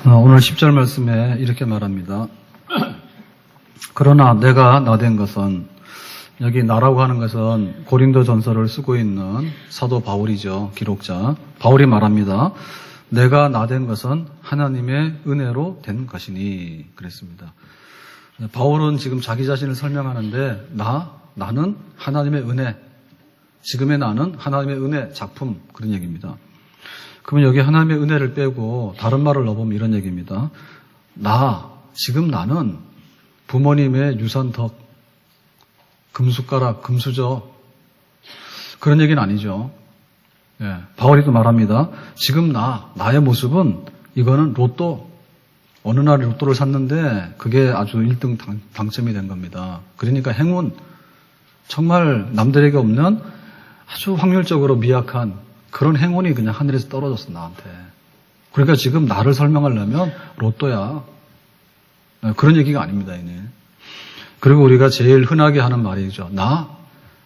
오늘 10절 말씀에 이렇게 말합니다. 그러나 내가 나된 것은, 여기 나라고 하는 것은 고린도 전서를 쓰고 있는 사도 바울이죠. 기록자. 바울이 말합니다. 내가 나된 것은 하나님의 은혜로 된 것이니 그랬습니다. 바울은 지금 자기 자신을 설명하는데 나는 하나님의 은혜, 지금의 나는 하나님의 은혜 작품, 그런 얘기입니다. 그러면 여기 하나님의 은혜를 빼고 다른 말을 넣어보면 이런 얘기입니다. 지금 나는 부모님의 유산덕, 금숟가락, 금수저, 그런 얘기는 아니죠. 예, 바울이 또 말합니다. 지금 나의 모습은 이거는 로또, 어느 날 로또를 샀는데 그게 아주 1등 당첨이 된 겁니다. 그러니까 행운, 정말 남들에게 없는 아주 확률적으로 미약한 그런 행운이 그냥 하늘에서 떨어졌어, 나한테. 그러니까 지금 나를 설명하려면 로또야. 그런 얘기가 아닙니다, 이제. 그리고 우리가 제일 흔하게 하는 말이죠.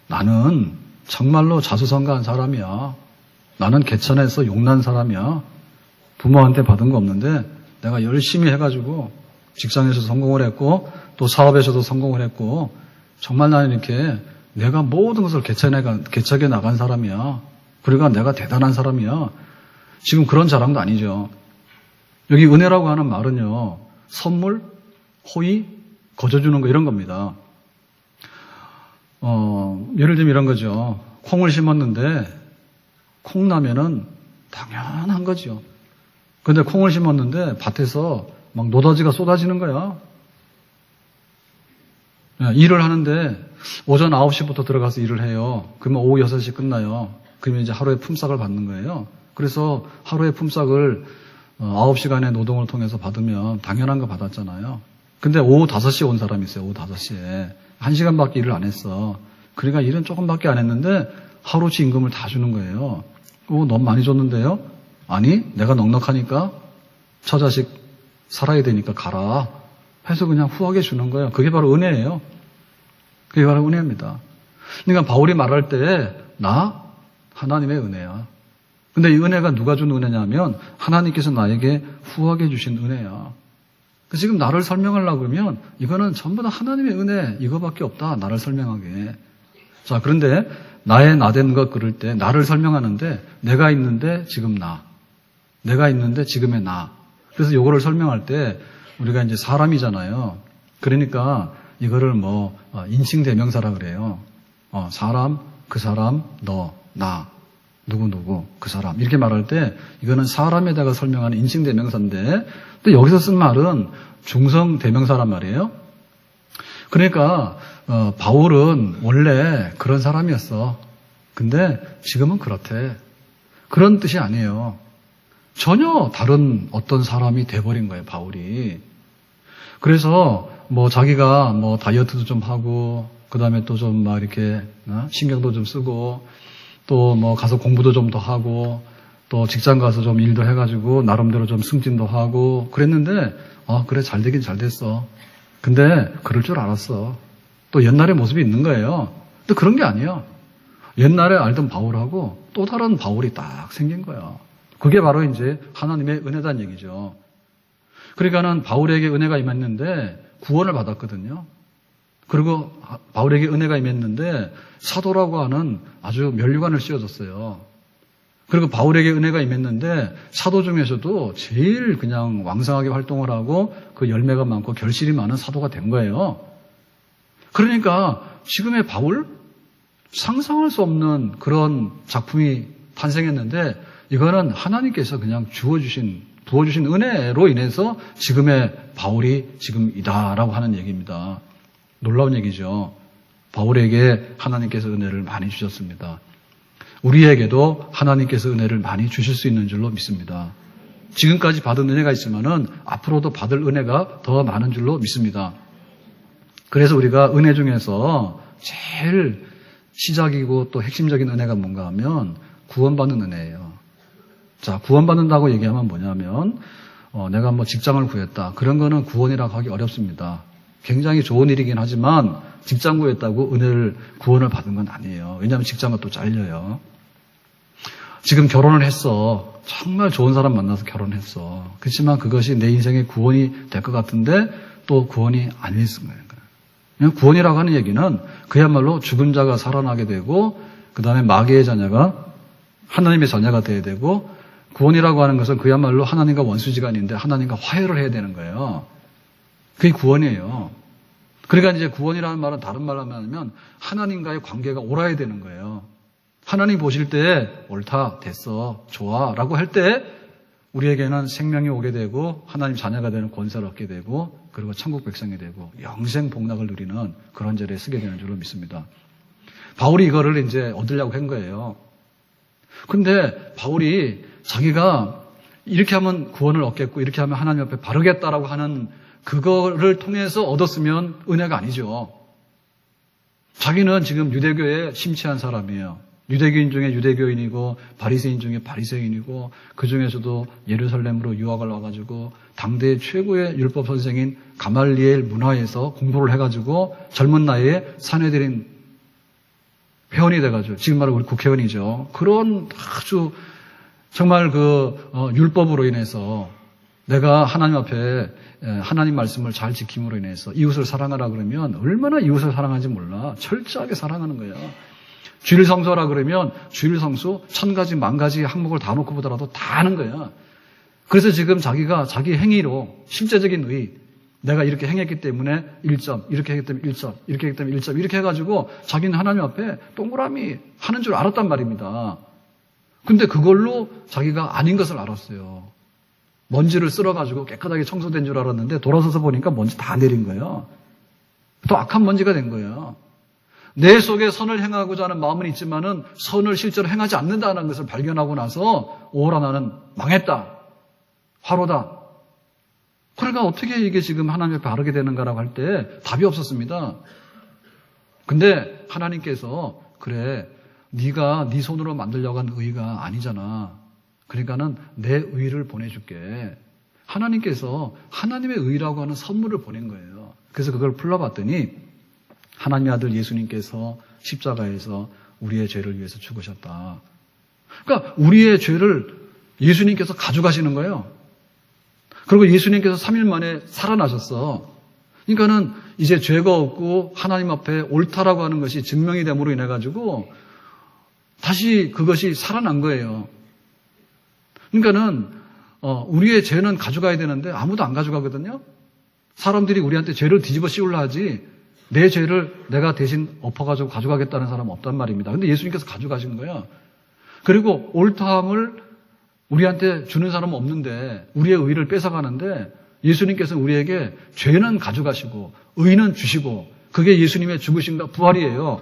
나는 정말로 자수성가한 사람이야. 나는 개천에서 용난 사람이야. 부모한테 받은 거 없는데 내가 열심히 해가지고 직장에서 성공을 했고 또 사업에서도 성공을 했고 정말 나는 이렇게 내가 모든 것을 개척해 나간 사람이야. 그러니까 내가 대단한 사람이야. 지금 그런 자랑도 아니죠. 여기 은혜라고 하는 말은요. 선물, 호의, 거저주는 거 이런 겁니다. 예를 들면 이런 거죠. 콩을 심었는데 콩나면은 당연한 거죠. 근데 콩을 심었는데 밭에서 막 노다지가 쏟아지는 거야. 일을 하는데 오전 9시부터 들어가서 일을 해요. 그러면 오후 6시 끝나요. 그러면 이제 하루에 품삯을 받는 거예요. 그래서 하루에 품삯을 9시간의 노동을 통해서 받으면 당연한 거 받았잖아요. 근데 오후 5시에 온 사람이 있어요. 오후 5시에. 1시간밖에 일을 안 했어. 그러니까 일은 조금밖에 안 했는데 하루치 임금을 다 주는 거예요. 너무 많이 줬는데요? 아니, 내가 넉넉하니까 처자식 살아야 되니까 가라 해서 그냥 후하게 주는 거예요. 그게 바로 은혜예요. 그게 바로 은혜입니다. 그러니까 바울이 말할 때 하나님의 은혜야. 근데 이 은혜가 누가 준 은혜냐면 하나님께서 나에게 후하게 주신 은혜야. 지금 나를 설명하려고 그러면 이거는 전부 다 하나님의 은혜 이거밖에 없다. 나를 설명하게. 자, 그런데 나된 것 그럴 때 나를 설명하는데 내가 있는데 지금 내가 있는데 지금의 나. 그래서 요거를 설명할 때 우리가 이제 사람이잖아요. 그러니까 이거를 인칭 대명사라 그래요. 사람, 그 사람, 나, 누구, 그 사람. 이렇게 말할 때 이거는 사람에다가 설명하는 인칭 대명사인데 또 여기서 쓴 말은 중성 대명사란 말이에요. 그러니까 바울은 원래 그런 사람이었어. 근데 지금은 그렇대. 그런 뜻이 아니에요. 전혀 다른 어떤 사람이 돼버린 거예요, 바울이. 그래서 자기가 다이어트도 좀 하고 그 다음에 또 좀 이렇게 신경도 좀 쓰고 또 가서 공부도 좀 더 하고 또 직장 가서 좀 일도 해가지고 나름대로 좀 승진도 하고 그랬는데 그래 잘 되긴 잘 됐어. 근데 그럴 줄 알았어. 또 옛날의 모습이 있는 거예요. 또 그런 게 아니야. 옛날에 알던 바울하고 또 다른 바울이 딱 생긴 거야. 그게 바로 이제 하나님의 은혜다는 얘기죠. 그러니까는 바울에게 은혜가 임했는데 구원을 받았거든요. 그리고 바울에게 은혜가 임했는데 사도라고 하는 아주 면류관을 씌워줬어요. 그리고 바울에게 은혜가 임했는데 사도 중에서도 제일 그냥 왕성하게 활동을 하고 그 열매가 많고 결실이 많은 사도가 된 거예요. 그러니까 지금의 바울 상상할 수 없는 그런 작품이 탄생했는데 이거는 하나님께서 그냥 부어주신 은혜로 인해서 지금의 바울이 지금이다라고 하는 얘기입니다. 놀라운 얘기죠. 바울에게 하나님께서 은혜를 많이 주셨습니다. 우리에게도 하나님께서 은혜를 많이 주실 수 있는 줄로 믿습니다. 지금까지 받은 은혜가 있지만은 앞으로도 받을 은혜가 더 많은 줄로 믿습니다. 그래서 우리가 은혜 중에서 제일 시작이고 또 핵심적인 은혜가 뭔가 하면 구원받는 은혜예요. 자, 구원받는다고 얘기하면 뭐냐면 내가 직장을 구했다. 그런 거는 구원이라고 하기 어렵습니다. 굉장히 좋은 일이긴 하지만 직장 구했다고 구원을 받은 건 아니에요. 왜냐하면 직장은 또 잘려요. 지금 결혼을 했어. 정말 좋은 사람 만나서 결혼했어. 그렇지만 그것이 내 인생의 구원이 될 것 같은데 또 구원이 아닐 거예요. 그냥 구원이라고 하는 얘기는 그야말로 죽은 자가 살아나게 되고 그 다음에 마귀의 자녀가 하나님의 자녀가 돼야 되고 구원이라고 하는 것은 그야말로 하나님과 원수지간인데 하나님과 화해를 해야 되는 거예요. 그게 구원이에요. 그러니까 이제 구원이라는 말은 다른 말로 하면 하나님과의 관계가 옳아야 되는 거예요. 하나님 보실 때 옳다, 됐어, 좋아 라고 할 때 우리에게는 생명이 오게 되고 하나님 자녀가 되는 권세를 얻게 되고 그리고 천국 백성이 되고 영생 복락을 누리는 그런 자리에 쓰게 되는 줄로 믿습니다. 바울이 이거를 이제 얻으려고 한 거예요. 근데 바울이 자기가 이렇게 하면 구원을 얻겠고 이렇게 하면 하나님 앞에 바르겠다라고 하는 그거를 통해서 얻었으면 은혜가 아니죠. 자기는 지금 유대교에 심취한 사람이에요. 유대교인 중에 유대교인이고 바리새인 중에 바리새인이고 그 중에서도 예루살렘으로 유학을 와가지고 당대 최고의 율법 선생인 가말리엘 문화에서 공부를 해가지고 젊은 나이에 사내들인 회원이 돼가지고 지금 말하면 우리 국회의원이죠. 그런 아주 정말 율법으로 인해서 내가 하나님 앞에 하나님 말씀을 잘 지킴으로 인해서 이웃을 사랑하라 그러면 얼마나 이웃을 사랑하는지 몰라. 철저하게 사랑하는 거예요. 주일 성수하라 그러면 주일 성수 1000가지, 10,000가지 항목을 다 놓고 보더라도 다 하는 거야. 그래서 지금 자기가 자기 행위로 실제적인 의, 내가 이렇게 행했기 때문에 1점, 이렇게 했기 때문에 1점, 이렇게 했기 때문에 1점, 이렇게 해가지고 자기는 하나님 앞에 동그라미 하는 줄 알았단 말입니다. 근데 그걸로 자기가 아닌 것을 알았어요. 먼지를 쓸어가지고 깨끗하게 청소된 줄 알았는데 돌아서서 보니까 먼지 다 내린 거예요. 또 악한 먼지가 된 거예요. 내 속에 선을 행하고자 하는 마음은 있지만은 선을 실제로 행하지 않는다는 것을 발견하고 나서 오라 나는 망했다. 화로다. 그러니까 어떻게 이게 지금 하나님 앞에 바르게 되는가라고 할 때 답이 없었습니다. 근데 하나님께서 그래 네가 네 손으로 만들려고 한 의가 아니잖아. 그러니까는 내 의를 보내줄게. 하나님께서 하나님의 의라고 하는 선물을 보낸 거예요. 그래서 그걸 풀러봤더니 하나님의 아들 예수님께서 십자가에서 우리의 죄를 위해서 죽으셨다. 그러니까 우리의 죄를 예수님께서 가져가시는 거예요. 그리고 예수님께서 3일 만에 살아나셨어. 그러니까는 이제 죄가 없고 하나님 앞에 옳다라고 하는 것이 증명이 됨으로 인해 가지고 다시 그것이 살아난 거예요. 그러니까는 우리의 죄는 가져가야 되는데 아무도 안 가져가거든요. 사람들이 우리한테 죄를 뒤집어 씌우려 하지 내 죄를 내가 대신 엎어가지고 가져가겠다는 사람은 없단 말입니다. 근데 예수님께서 가져가신 거예요. 그리고 옳다함을 우리한테 주는 사람은 없는데 우리의 의를 뺏어가는데 예수님께서는 우리에게 죄는 가져가시고 의는 주시고 그게 예수님의 죽으심과 부활이에요.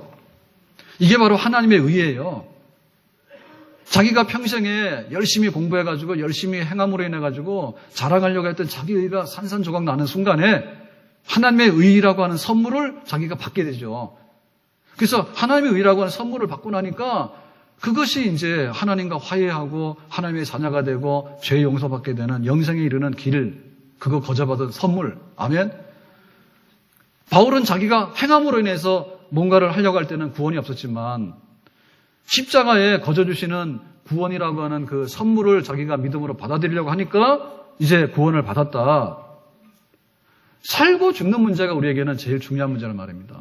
이게 바로 하나님의 의예요. 자기가 평생에 열심히 공부해가지고 열심히 행함으로 인해가지고 자랑하려고 했던 자기 의가 산산조각 나는 순간에 하나님의 의라고 하는 선물을 자기가 받게 되죠. 그래서 하나님의 의라고 하는 선물을 받고 나니까 그것이 이제 하나님과 화해하고 하나님의 자녀가 되고 죄 용서받게 되는 영생에 이르는 길, 그거 거저받은 선물. 아멘. 바울은 자기가 행함으로 인해서 뭔가를 하려고 할 때는 구원이 없었지만 십자가에 거저주시는 구원이라고 하는 그 선물을 자기가 믿음으로 받아들이려고 하니까 이제 구원을 받았다. 살고 죽는 문제가 우리에게는 제일 중요한 문제란 말입니다.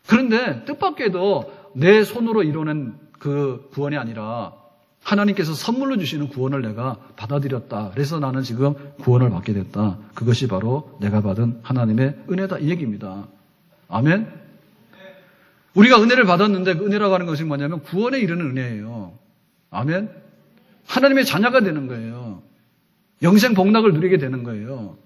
그런데 뜻밖에도 내 손으로 이루는 그 구원이 아니라 하나님께서 선물로 주시는 구원을 내가 받아들였다. 그래서 나는 지금 구원을 받게 됐다. 그것이 바로 내가 받은 하나님의 은혜다. 이 얘기입니다. 아멘? 우리가 은혜를 받았는데 그 은혜라고 하는 것이 뭐냐면 구원에 이르는 은혜예요. 아멘? 하나님의 자녀가 되는 거예요. 영생 복락을 누리게 되는 거예요.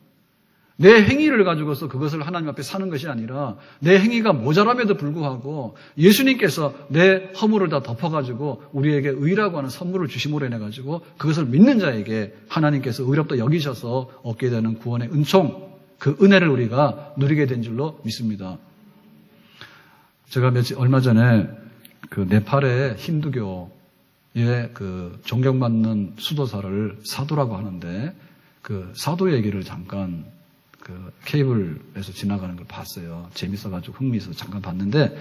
내 행위를 가지고서 그것을 하나님 앞에 사는 것이 아니라 내 행위가 모자람에도 불구하고 예수님께서 내 허물을 다 덮어가지고 우리에게 의라고 하는 선물을 주심으로 인해가지고 그것을 믿는 자에게 하나님께서 의롭다 여기셔서 얻게 되는 구원의 은총, 그 은혜를 우리가 누리게 된 줄로 믿습니다. 제가 얼마 전에 그 네팔의 힌두교의 그 존경받는 수도사를 사도라고 하는데 그 사도 얘기를 잠깐 그 케이블에서 지나가는 걸 봤어요. 재밌어가지고 흥미있어서 잠깐 봤는데,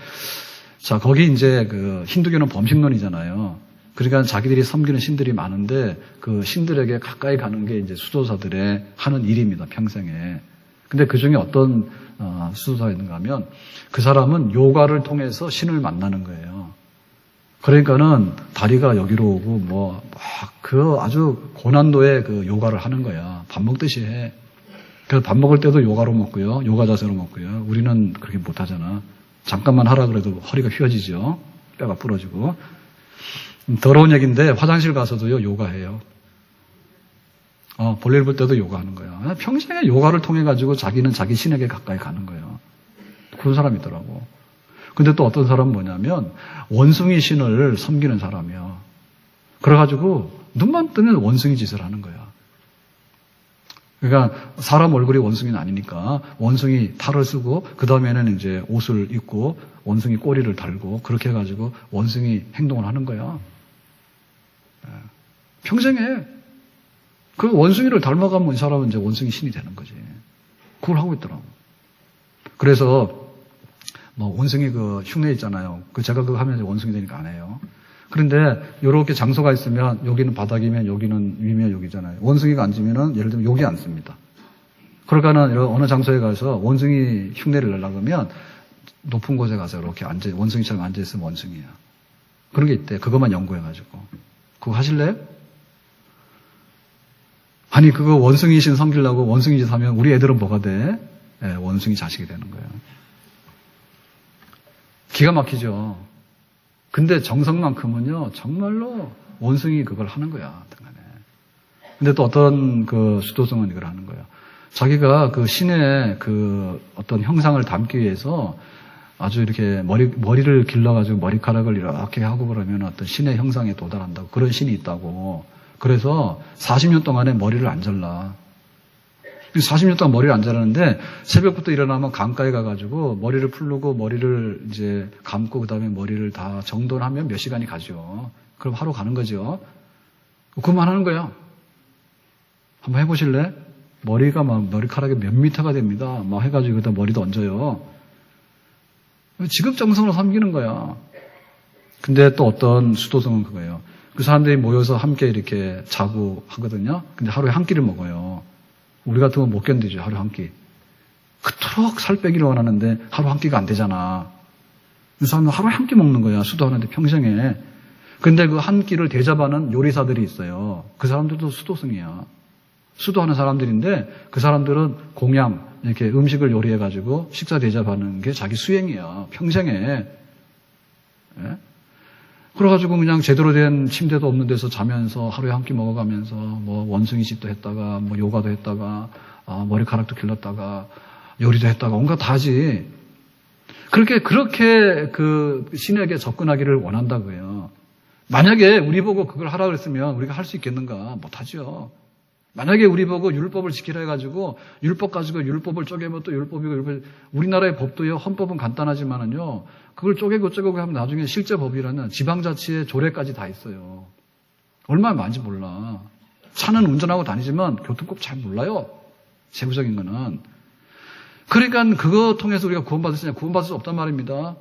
자, 거기 이제 그 힌두교는 범식론이잖아요. 그러니까 자기들이 섬기는 신들이 많은데 그 신들에게 가까이 가는 게 이제 수도사들의 하는 일입니다, 평생에. 근데 그 중에 어떤 수도사가 있는가 하면 그 사람은 요가를 통해서 신을 만나는 거예요. 그러니까는 다리가 여기로 오고 뭐 그 아주 고난도의 그 요가를 하는 거야. 밥 먹듯이 해. 그래서 밥 먹을 때도 요가로 먹고요. 요가 자세로 먹고요. 우리는 그렇게 못 하잖아. 잠깐만 하라 그래도 허리가 휘어지죠. 뼈가 부러지고. 더러운 얘기인데 화장실 가서도요 요가해요. 볼일 볼 때도 요가하는 거야. 평생에 요가를 통해 가지고 자기는 자기 신에게 가까이 가는 거예요. 그런 사람이 있더라고. 근데 또 어떤 사람은 뭐냐면 원숭이 신을 섬기는 사람이야. 그래가지고 눈만 뜨면 원숭이 짓을 하는 거야. 그러니까 사람 얼굴이 원숭이는 아니니까 원숭이 탈을 쓰고 그 다음에는 이제 옷을 입고 원숭이 꼬리를 달고 그렇게 해가지고 원숭이 행동을 하는 거야. 평생에 그 원숭이를 닮아가면 이 사람은 이제 원숭이 신이 되는 거지. 그걸 하고 있더라고. 그래서 뭐 원숭이 그 흉내 있잖아요. 그 제가 그거 하면 원숭이 되니까 안 해요. 그런데 이렇게 장소가 있으면 여기는 바닥이면 여기는 위면 여기잖아요. 원숭이가 앉으면은 예를 들면 여기 앉습니다. 그러니까는 어느 장소에 가서 원숭이 흉내를 내려고 하면 높은 곳에 가서 이렇게 원숭이처럼 앉아있으면 원숭이야. 그런 게 있대. 그것만 연구해가지고. 그거 하실래요? 아니 그거 원숭이 신 섬기려고 원숭이 짓 하면 우리 애들은 뭐가 돼? 원숭이 자식이 되는 거예요. 기가 막히죠. 근데 정성만큼은요, 정말로 원숭이 그걸 하는 거야, 등간에. 근데 또 어떤 그 수도승은 이걸 하는 거야. 자기가 그 신의 그 어떤 형상을 담기 위해서 아주 이렇게 머리를 길러가지고 머리카락을 이렇게 하고 그러면 어떤 신의 형상에 도달한다고. 그런 신이 있다고. 그래서 40년 동안에 머리를 안 잘라. 40년 동안 머리를 안 자르는데 새벽부터 일어나면 강가에 가가지고 머리를 풀르고 머리를 이제 감고 그 다음에 머리를 다 정돈하면 몇 시간이 가죠. 그럼 하루 가는 거죠. 그만 하는 거야. 한번 해보실래? 머리가 막 머리카락이 몇 미터가 됩니다. 막 해가지고 여기다 머리도 얹어요. 지극정성으로 섬기는 거야. 근데 또 어떤 수도승은 그거예요. 그 사람들이 모여서 함께 이렇게 자고 하거든요. 근데 하루에 한 끼를 먹어요. 우리 같으면 못 견디죠, 하루 한 끼. 그토록 살 빼기를 원하는데 하루 한 끼가 안 되잖아. 이 사람은 하루에 한 끼 먹는 거야, 수도하는데 평생에. 근데 그 한 끼를 대접하는 요리사들이 있어요. 그 사람들도 수도승이야. 수도하는 사람들인데 그 사람들은 공양, 이렇게 음식을 요리해가지고 식사 대접하는 게 자기 수행이야, 평생에. 예? 그래가지고 그냥 제대로 된 침대도 없는 데서 자면서 하루에 한 끼 먹어가면서 뭐 원숭이 집도 했다가 뭐 요가도 했다가 머리카락도 길렀다가 요리도 했다가 온갖 다 하지. 그렇게 그 신에게 접근하기를 원한다고요. 만약에 우리 보고 그걸 하라 그랬으면 우리가 할 수 있겠는가? 못하죠. 만약에 우리 보고 율법을 지키라 해가지고 율법 가지고 율법을 쪼개면 또 율법이고 우리나라의 법도요, 헌법은 간단하지만은요, 그걸 쪼개고 하면 나중에 실제 법이라는 지방자치의 조례까지 다 있어요. 얼마나 많은지 몰라. 차는 운전하고 다니지만 교통법 잘 몰라요. 세부적인 거는. 그러니까 그거 통해서 우리가 구원받을 수 있냐? 구원받을 수 없단 말입니다.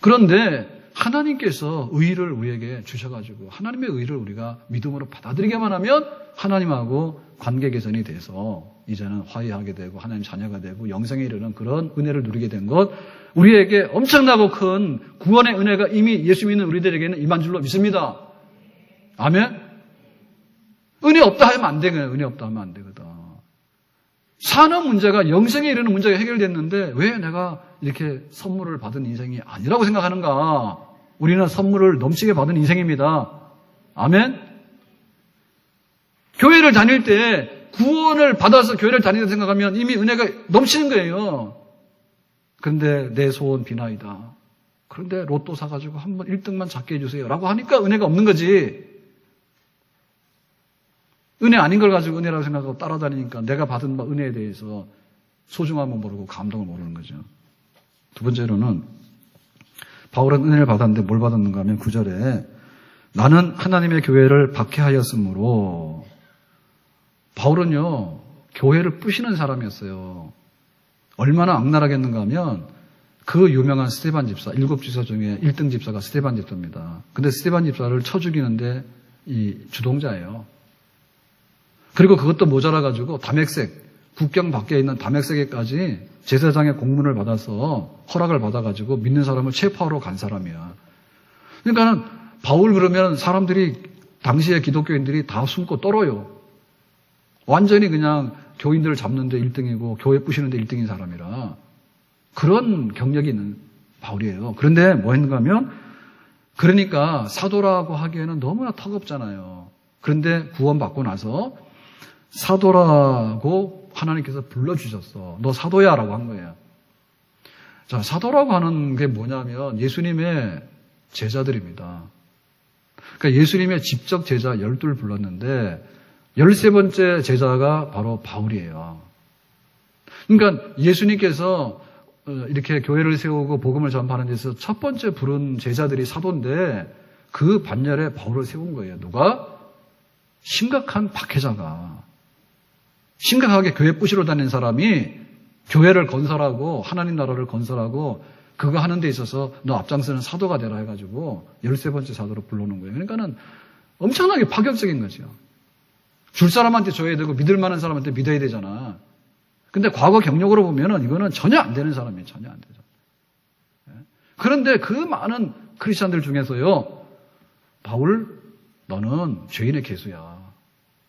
그런데 하나님께서 의의를 우리에게 주셔가지고 하나님의 의의를 우리가 믿음으로 받아들이게만 하면 하나님하고 관계 개선이 돼서 이제는 화해하게 되고 하나님 자녀가 되고 영생에 이르는 그런 은혜를 누리게 된 것, 우리에게 엄청나고 큰 구원의 은혜가 이미 예수 믿는 우리들에게는 임한 줄로 믿습니다. 아멘? 은혜 없다 하면 안 되거든. 은혜 없다 하면 안 되거든. 사는 문제가, 영생에 이르는 문제가 해결됐는데 왜 내가 이렇게 선물을 받은 인생이 아니라고 생각하는가? 우리는 선물을 넘치게 받은 인생입니다. 아멘? 교회를 다닐 때 구원을 받아서 교회를 다닌다고 생각하면 이미 은혜가 넘치는 거예요. 그런데 내 소원 비나이다. 그런데 로또 사가지고 한번 1등만 잡게 해주세요 라고 하니까 은혜가 없는 거지. 은혜 아닌 걸 가지고 은혜라고 생각하고 따라다니니까 내가 받은 은혜에 대해서 소중함을 모르고 감동을 모르는 거죠. 두 번째로는 바울은 은혜를 받았는데 뭘 받았는가 하면 9절에 나는 하나님의 교회를 박해하였으므로, 바울은요 교회를 부시는 사람이었어요. 얼마나 악랄하겠는가 하면 그 유명한 스데반 집사, 7집사 중에 1등 집사가 스데반 집사입니다. 근데 스데반 집사를 쳐 죽이는데 이 주동자예요. 그리고 그것도 모자라가지고 담액색, 국경 밖에 있는 담액색에까지 제사장의 공문을 받아서 허락을 받아가지고 믿는 사람을 체포하러 간 사람이야. 그러니까는 바울 그러면 사람들이 당시의 기독교인들이 다 숨고 떨어요. 완전히 그냥 교인들을 잡는데 1등이고 교회 부시는데 1등인 사람이라 그런 경력이 있는 바울이에요. 그런데 뭐 했는가 하면 그러니까 사도라고 하기에는 너무나 턱없잖아요. 그런데 구원받고 나서 사도라고 하나님께서 불러주셨어. 너 사도야 라고 한 거예요. 자, 사도라고 하는 게 뭐냐면 예수님의 제자들입니다. 그러니까 예수님의 직접 제자 12를 불렀는데 13번째 제자가 바로 바울이에요. 그러니까 예수님께서 이렇게 교회를 세우고 복음을 전파하는 데서 첫 번째 부른 제자들이 사도인데 그 반열에 바울을 세운 거예요. 누가? 심각한 박해자가. 심각하게 교회 부시러 다니는 사람이 교회를 건설하고 하나님 나라를 건설하고 그거 하는 데 있어서 너 앞장서는 사도가 되라 해가지고 13번째 사도로 불러놓은 거예요. 그러니까는 엄청나게 파격적인 거죠. 줄 사람한테 줘야 되고 믿을 만한 사람한테 믿어야 되잖아. 근데 과거 경력으로 보면은 이거는 전혀 안 되는 사람이에요. 전혀 안 되죠. 그런데 그 많은 크리스찬들 중에서요, 바울, 너는 죄인의 개수야.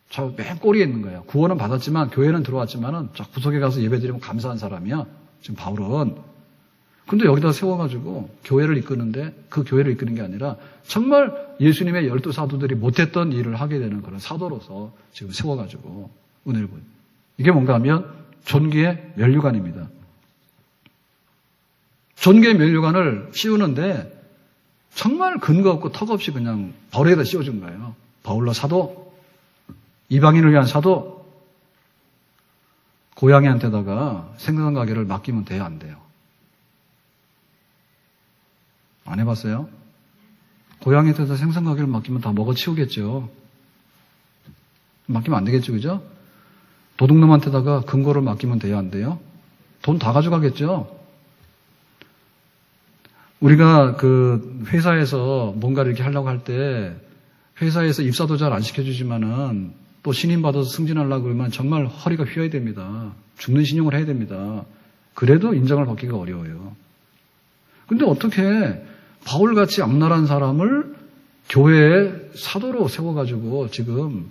저 맨 꼬리에 있는 거야. 구원은 받았지만, 교회는 들어왔지만은, 저 구석에 가서 예배드리면 감사한 사람이야. 지금 바울은. 근데 여기다 세워가지고 교회를 이끄는데 그 교회를 이끄는 게 아니라 정말 예수님의 12사도들이 못했던 일을 하게 되는 그런 사도로서 지금 세워가지고 은혜를 보여요. 이게 뭔가 하면 존귀의 면류관입니다. 존귀의 면류관을 씌우는데 정말 근거 없고 턱 없이 그냥 바울에다 씌워준 거예요. 바울로 사도, 이방인을 위한 사도, 고양이한테다가 생선 가게를 맡기면 돼요, 안 돼요? 안 해봤어요? 고양이한테다 생선 가게를 맡기면 다 먹어치우겠죠. 맡기면 안 되겠죠, 그죠? 도둑놈한테다가 금고를 맡기면 돼요, 안 돼요? 돈 다 가져가겠죠? 우리가 그 회사에서 뭔가를 이렇게 하려고 할 때 회사에서 입사도 잘 안 시켜주지만은 또 신임 받아서 승진하려고 그러면 정말 허리가 휘어야 됩니다. 죽는 신용을 해야 됩니다. 그래도 인정을 받기가 어려워요. 근데 어떻게 바울같이 악랄한 사람을 교회에 사도로 세워가지고 지금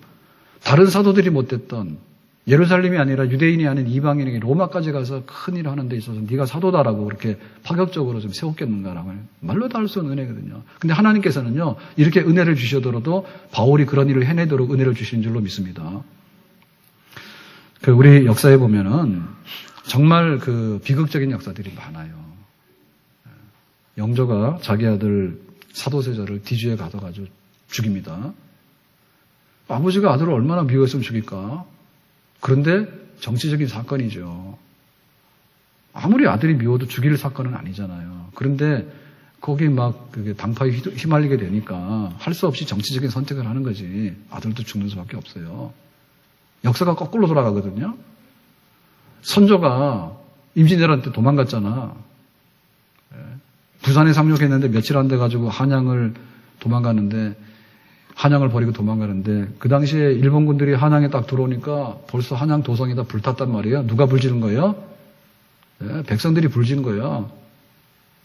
다른 사도들이 못됐던 예루살렘이 아니라 유대인이 아닌 이방인에게 로마까지 가서 큰일을 하는 데 있어서 네가 사도다라고 그렇게 파격적으로 좀 세웠겠는가라고 말로 다 할 수 없는 은혜거든요. 근데 하나님께서는요, 이렇게 은혜를 주셔더라도 바울이 그런 일을 해내도록 은혜를 주신 줄로 믿습니다. 우리 역사에 보면은 정말 그 비극적인 역사들이 많아요. 영조가 자기 아들 사도세자를 디주에 가둬가지고 죽입니다. 아버지가 아들을 얼마나 미워했으면 죽일까? 그런데 정치적인 사건이죠. 아무리 아들이 미워도 죽일 사건은 아니잖아요. 그런데 거기 막 그게 당파에 휘말리게 되니까 할 수 없이 정치적인 선택을 하는 거지. 아들도 죽는 수밖에 없어요. 역사가 거꾸로 돌아가거든요. 선조가 임진왜란때 도망갔잖아. 부산에 상륙했는데 며칠 안 돼가지고 한양을 버리고 도망가는데 그 당시에 일본군들이 한양에 딱 들어오니까 벌써 한양 도성이 다 불탔단 말이에요. 누가 불지른 거예요? 백성들이 불진 거예요.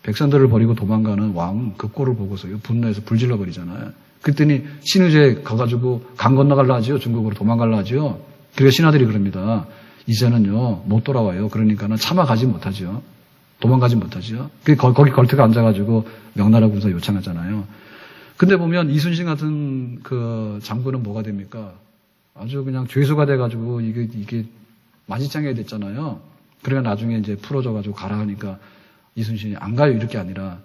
백성들을 버리고 도망가는 왕 그 꼴을 보고서요, 분노해서 불질러 버리잖아요. 그랬더니 신의주에 가가지고 강 건너갈라 하지요. 중국으로 도망갈라 하지요. 그래서 신하들이 그럽니다. 이제는요 못 돌아와요. 그러니까는 참아가지 못하죠. 도망가지 못하죠. 거기 걸터가 앉아가지고 명나라 군사 요청하잖아요. 근데 보면 이순신 같은 그 장군은 뭐가 됩니까? 아주 그냥 죄수가 돼가지고 이게 만시창이가 됐잖아요. 그러니까 나중에 이제 풀어져가지고 가라 하니까 이순신이 안 가요. 이렇게 아니라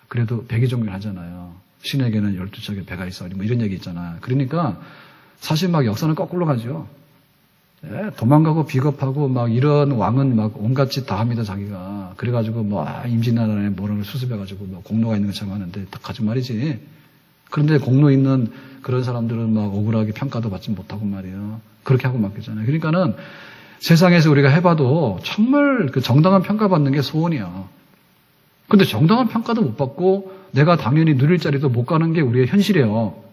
그래도 백의종교를 하잖아요. 신에게는 12척의 배가 있어. 뭐 이런 얘기 있잖아요. 그러니까 사실 막 역사는 거꾸로 가죠. 도망가고 비겁하고 막 이런 왕은 막 온갖 짓 다 합니다, 자기가. 그래가지고 뭐, 임진왜란에 뭐를 수습해가지고 뭐 공로가 있는 것처럼 하는데 다 거짓말이지. 그런데 공로 있는 그런 사람들은 막 억울하게 평가도 받지 못하고 말이에요. 그렇게 하고 맡겼잖아요. 그러니까는 세상에서 우리가 해봐도 정말 그 정당한 평가받는 게 소원이야. 근데 정당한 평가도 못 받고 내가 당연히 누릴 자리도 못 가는 게 우리의 현실이에요.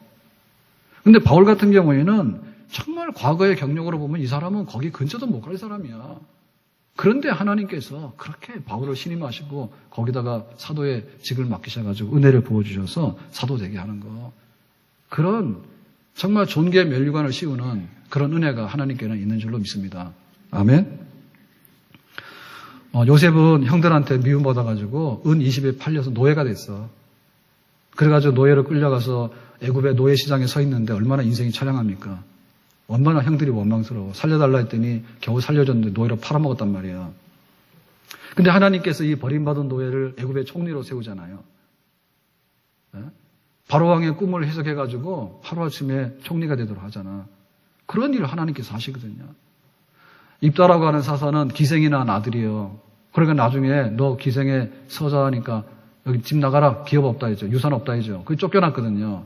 근데 바울 같은 경우에는 정말 과거의 경력으로 보면 이 사람은 거기 근처도 못 갈 사람이야. 그런데 하나님께서 그렇게 바울을 신임하시고 거기다가 사도의 직을 맡기셔가지고 은혜를 부어주셔서 사도 되게 하는 거. 그런 정말 존귀의 면류관을 씌우는 그런 은혜가 하나님께는 있는 줄로 믿습니다. 아멘. 요셉은 형들한테 미움받아가지고 은 20에 팔려서 노예가 됐어. 그래가지고 노예로 끌려가서 애굽의 노예 시장에 서 있는데 얼마나 인생이 처량합니까? 얼마나 형들이 원망스러워. 살려달라 했더니 겨우 살려줬는데 노예로 팔아먹었단 말이야. 근데 하나님께서 이 버림받은 노예를 애굽의 총리로 세우잖아요. 바로왕의 꿈을 해석해가지고 하루아침에 총리가 되도록 하잖아. 그런 일을 하나님께서 하시거든요. 입다라고 하는 사사는 기생이 낳은 아들이에요. 그러니까 나중에 너 기생의 서자하니까 여기 집 나가라. 기업 없다 했죠. 유산 없다 했죠. 그게 쫓겨났거든요.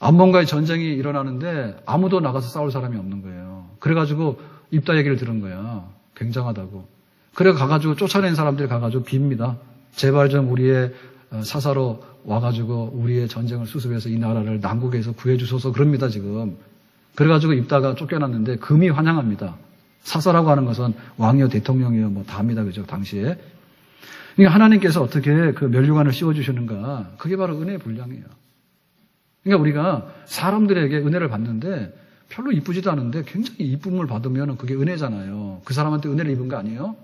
암몬과의 전쟁이 일어나는데 아무도 나가서 싸울 사람이 없는 거예요. 그래가지고 입다 얘기를 들은 거야. 굉장하다고. 그래 가가지고 쫓아낸 사람들이 가가지고 빕니다. 제발 좀 우리의 사사로 와가지고 우리의 전쟁을 수습해서 이 나라를 난국에서 구해주소서 그럽니다 지금. 그래가지고 입다가 쫓겨났는데 금이 환영합니다. 사사라고 하는 것은 왕이요 대통령이요 뭐 다입니다. 그죠 당시에. 그러니까 하나님께서 어떻게 그 면류관을 씌워주시는가 그게 바로 은혜의 분량이에요. 그러니까 우리가 사람들에게 은혜를 받는데 별로 이쁘지도 않은데 굉장히 이쁨을 받으면 그게 은혜잖아요. 그 사람한테 은혜를 입은 거 아니에요?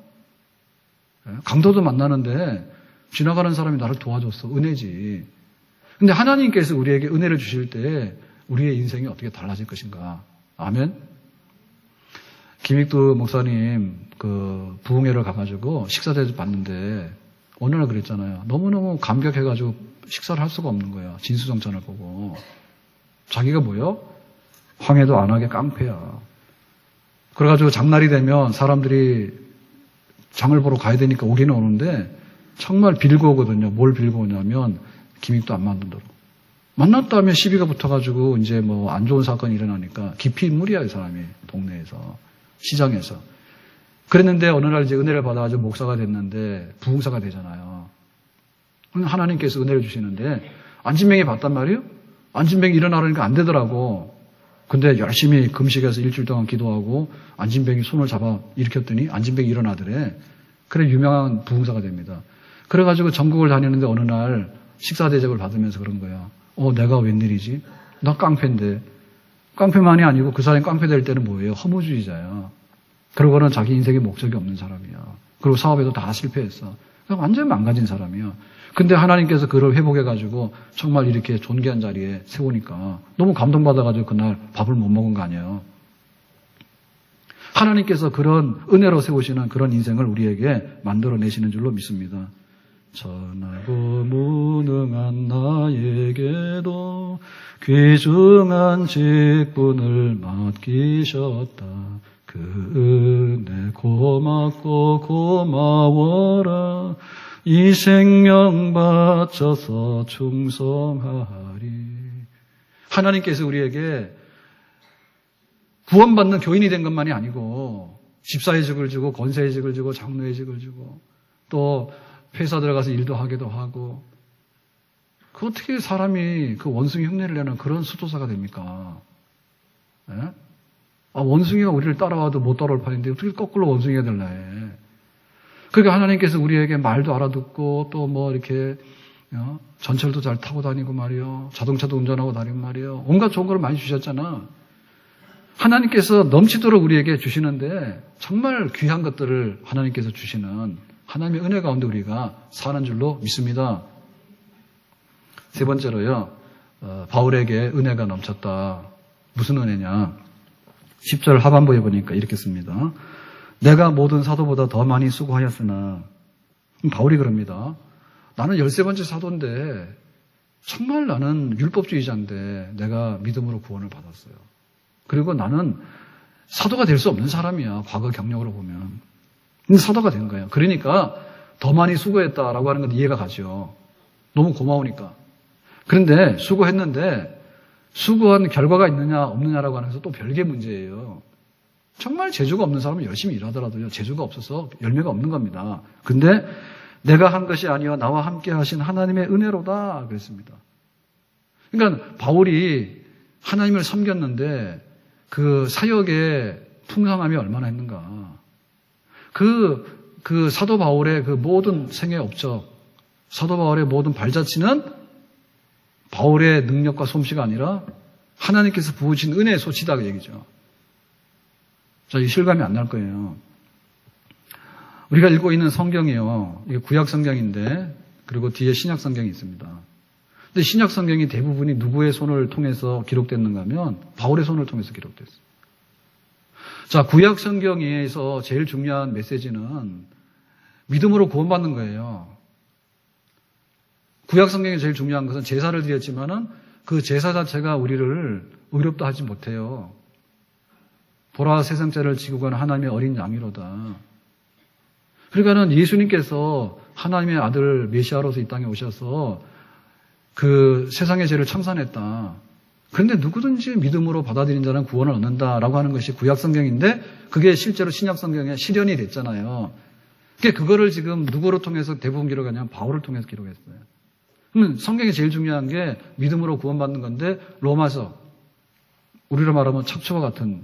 강도도 만나는데 지나가는 사람이 나를 도와줬어. 은혜지. 근데 하나님께서 우리에게 은혜를 주실 때 우리의 인생이 어떻게 달라질 것인가. 아멘. 김익두 목사님 그 부흥회를 가가지고 식사 대접 받는데 어느 날 그랬잖아요. 너무너무 감격해가지고 식사를 할 수가 없는 거야. 진수성찬을 보고. 자기가 뭐요? 황해도 안 하게 깡패야. 그래가지고 장날이 되면 사람들이 장을 보러 가야 되니까 오기는 오는데 정말 빌고 오거든요. 뭘 빌고 오냐면 김익도 안 만든다고. 만났다 하면 시비가 붙어가지고 이제 뭐 안 좋은 사건이 일어나니까 깊이 인물이야, 이 사람이. 동네에서. 시장에서. 그랬는데 어느 날 이제 은혜를 받아가지고 목사가 됐는데 부흥사가 되잖아요. 하나님께서 은혜를 주시는데 안진뱅이 봤단 말이에요? 안진뱅이 일어나려니까 안 되더라고. 근데 열심히 금식해서 일주일 동안 기도하고 안진뱅이 손을 잡아 일으켰더니 안진뱅이 일어나더래. 그래 유명한 부흥사가 됩니다. 그래가지고 전국을 다니는데 어느 날 식사 대접을 받으면서 그런 거야. 내가 웬일이지? 나 깡패인데. 깡패만이 아니고 그 사람이 깡패 될 때는 뭐예요? 허무주의자야. 그러고는 자기 인생에 목적이 없는 사람이야. 그리고 사업에도 다 실패했어. 완전히 망가진 사람이야. 근데 하나님께서 그를 회복해가지고 정말 이렇게 존귀한 자리에 세우니까 너무 감동받아가지고 그날 밥을 못 먹은 거 아니에요. 하나님께서 그런 은혜로 세우시는 그런 인생을 우리에게 만들어내시는 줄로 믿습니다. 전하고 무능한 나에게도 귀중한 직분을 맡기셨다. 그 은혜 고맙고 고마워라. 이 생명 바쳐서 충성하리. 하나님께서 우리에게 구원받는 교인이 된 것만이 아니고 집사의 직을 주고 권세의 직을 주고 장로의 직을 주고 또 회사 들어가서 일도 하기도 하고 그 어떻게 사람이 그 원숭이 흉내를 내는 그런 수도사가 됩니까? 예? 원숭이가 우리를 따라와도 못 따라올 판인데 어떻게 거꾸로 원숭이가 될라 해. 그러니까 하나님께서 우리에게 말도 알아듣고 또 뭐 이렇게 전철도 잘 타고 다니고 말이요. 자동차도 운전하고 다니고 말이요. 온갖 좋은 걸 많이 주셨잖아. 하나님께서 넘치도록 우리에게 주시는데 정말 귀한 것들을 하나님께서 주시는 하나님의 은혜 가운데 우리가 사는 줄로 믿습니다. 세 번째로요. 바울에게 은혜가 넘쳤다. 무슨 은혜냐. 10절 하반부에 보니까 이렇게 씁니다. 내가 모든 사도보다 더 많이 수고하였으나 바울이 그럽니다. 나는 13번째 사도인데 정말 나는 율법주의자인데 내가 믿음으로 구원을 받았어요. 그리고 나는 사도가 될 수 없는 사람이야. 과거 경력으로 보면. 근데 사도가 된 거예요. 그러니까 더 많이 수고했다라고 하는 건 이해가 가죠. 너무 고마우니까. 그런데 수고했는데 수고한 결과가 있느냐 없느냐라고 하는 것은 또 별개의 문제예요. 정말 재주가 없는 사람은 열심히 일하더라도요. 재주가 없어서 열매가 없는 겁니다. 근데 내가 한 것이 아니여 나와 함께 하신 하나님의 은혜로다 그랬습니다. 그러니까 바울이 하나님을 섬겼는데 그 사역의 풍성함이 얼마나 했는가. 그 사도 바울의 그 모든 생애 업적, 사도 바울의 모든 발자취는 바울의 능력과 솜씨가 아니라 하나님께서 부으신 은혜의 소치다 그 얘기죠. 자, 이 실감이 안 날 거예요. 우리가 읽고 있는 성경이요. 이게 구약 성경인데, 그리고 뒤에 신약 성경이 있습니다. 근데 신약 성경이 대부분이 누구의 손을 통해서 기록됐는가 하면 바울의 손을 통해서 기록됐어요. 자, 구약 성경에서 제일 중요한 메시지는 믿음으로 구원받는 거예요. 구약 성경에 제일 중요한 것은 제사를 드렸지만은 그 제사 자체가 우리를 의롭다 하지 못해요. 보라 세상죄를 지고 가는 하나님의 어린 양이로다. 그러니까는 예수님께서 하나님의 아들 메시아로서 이 땅에 오셔서 그 세상의 죄를 청산했다. 그런데 누구든지 믿음으로 받아들인 자는 구원을 얻는다라고 하는 것이 구약 성경인데 그게 실제로 신약 성경에 실현이 됐잖아요. 그거를 지금 누구로 통해서 대부분 기록하냐면 바울을 통해서 기록했어요. 그러면 성경에 제일 중요한 게 믿음으로 구원받는 건데 로마서, 우리로 말하면 척추와 같은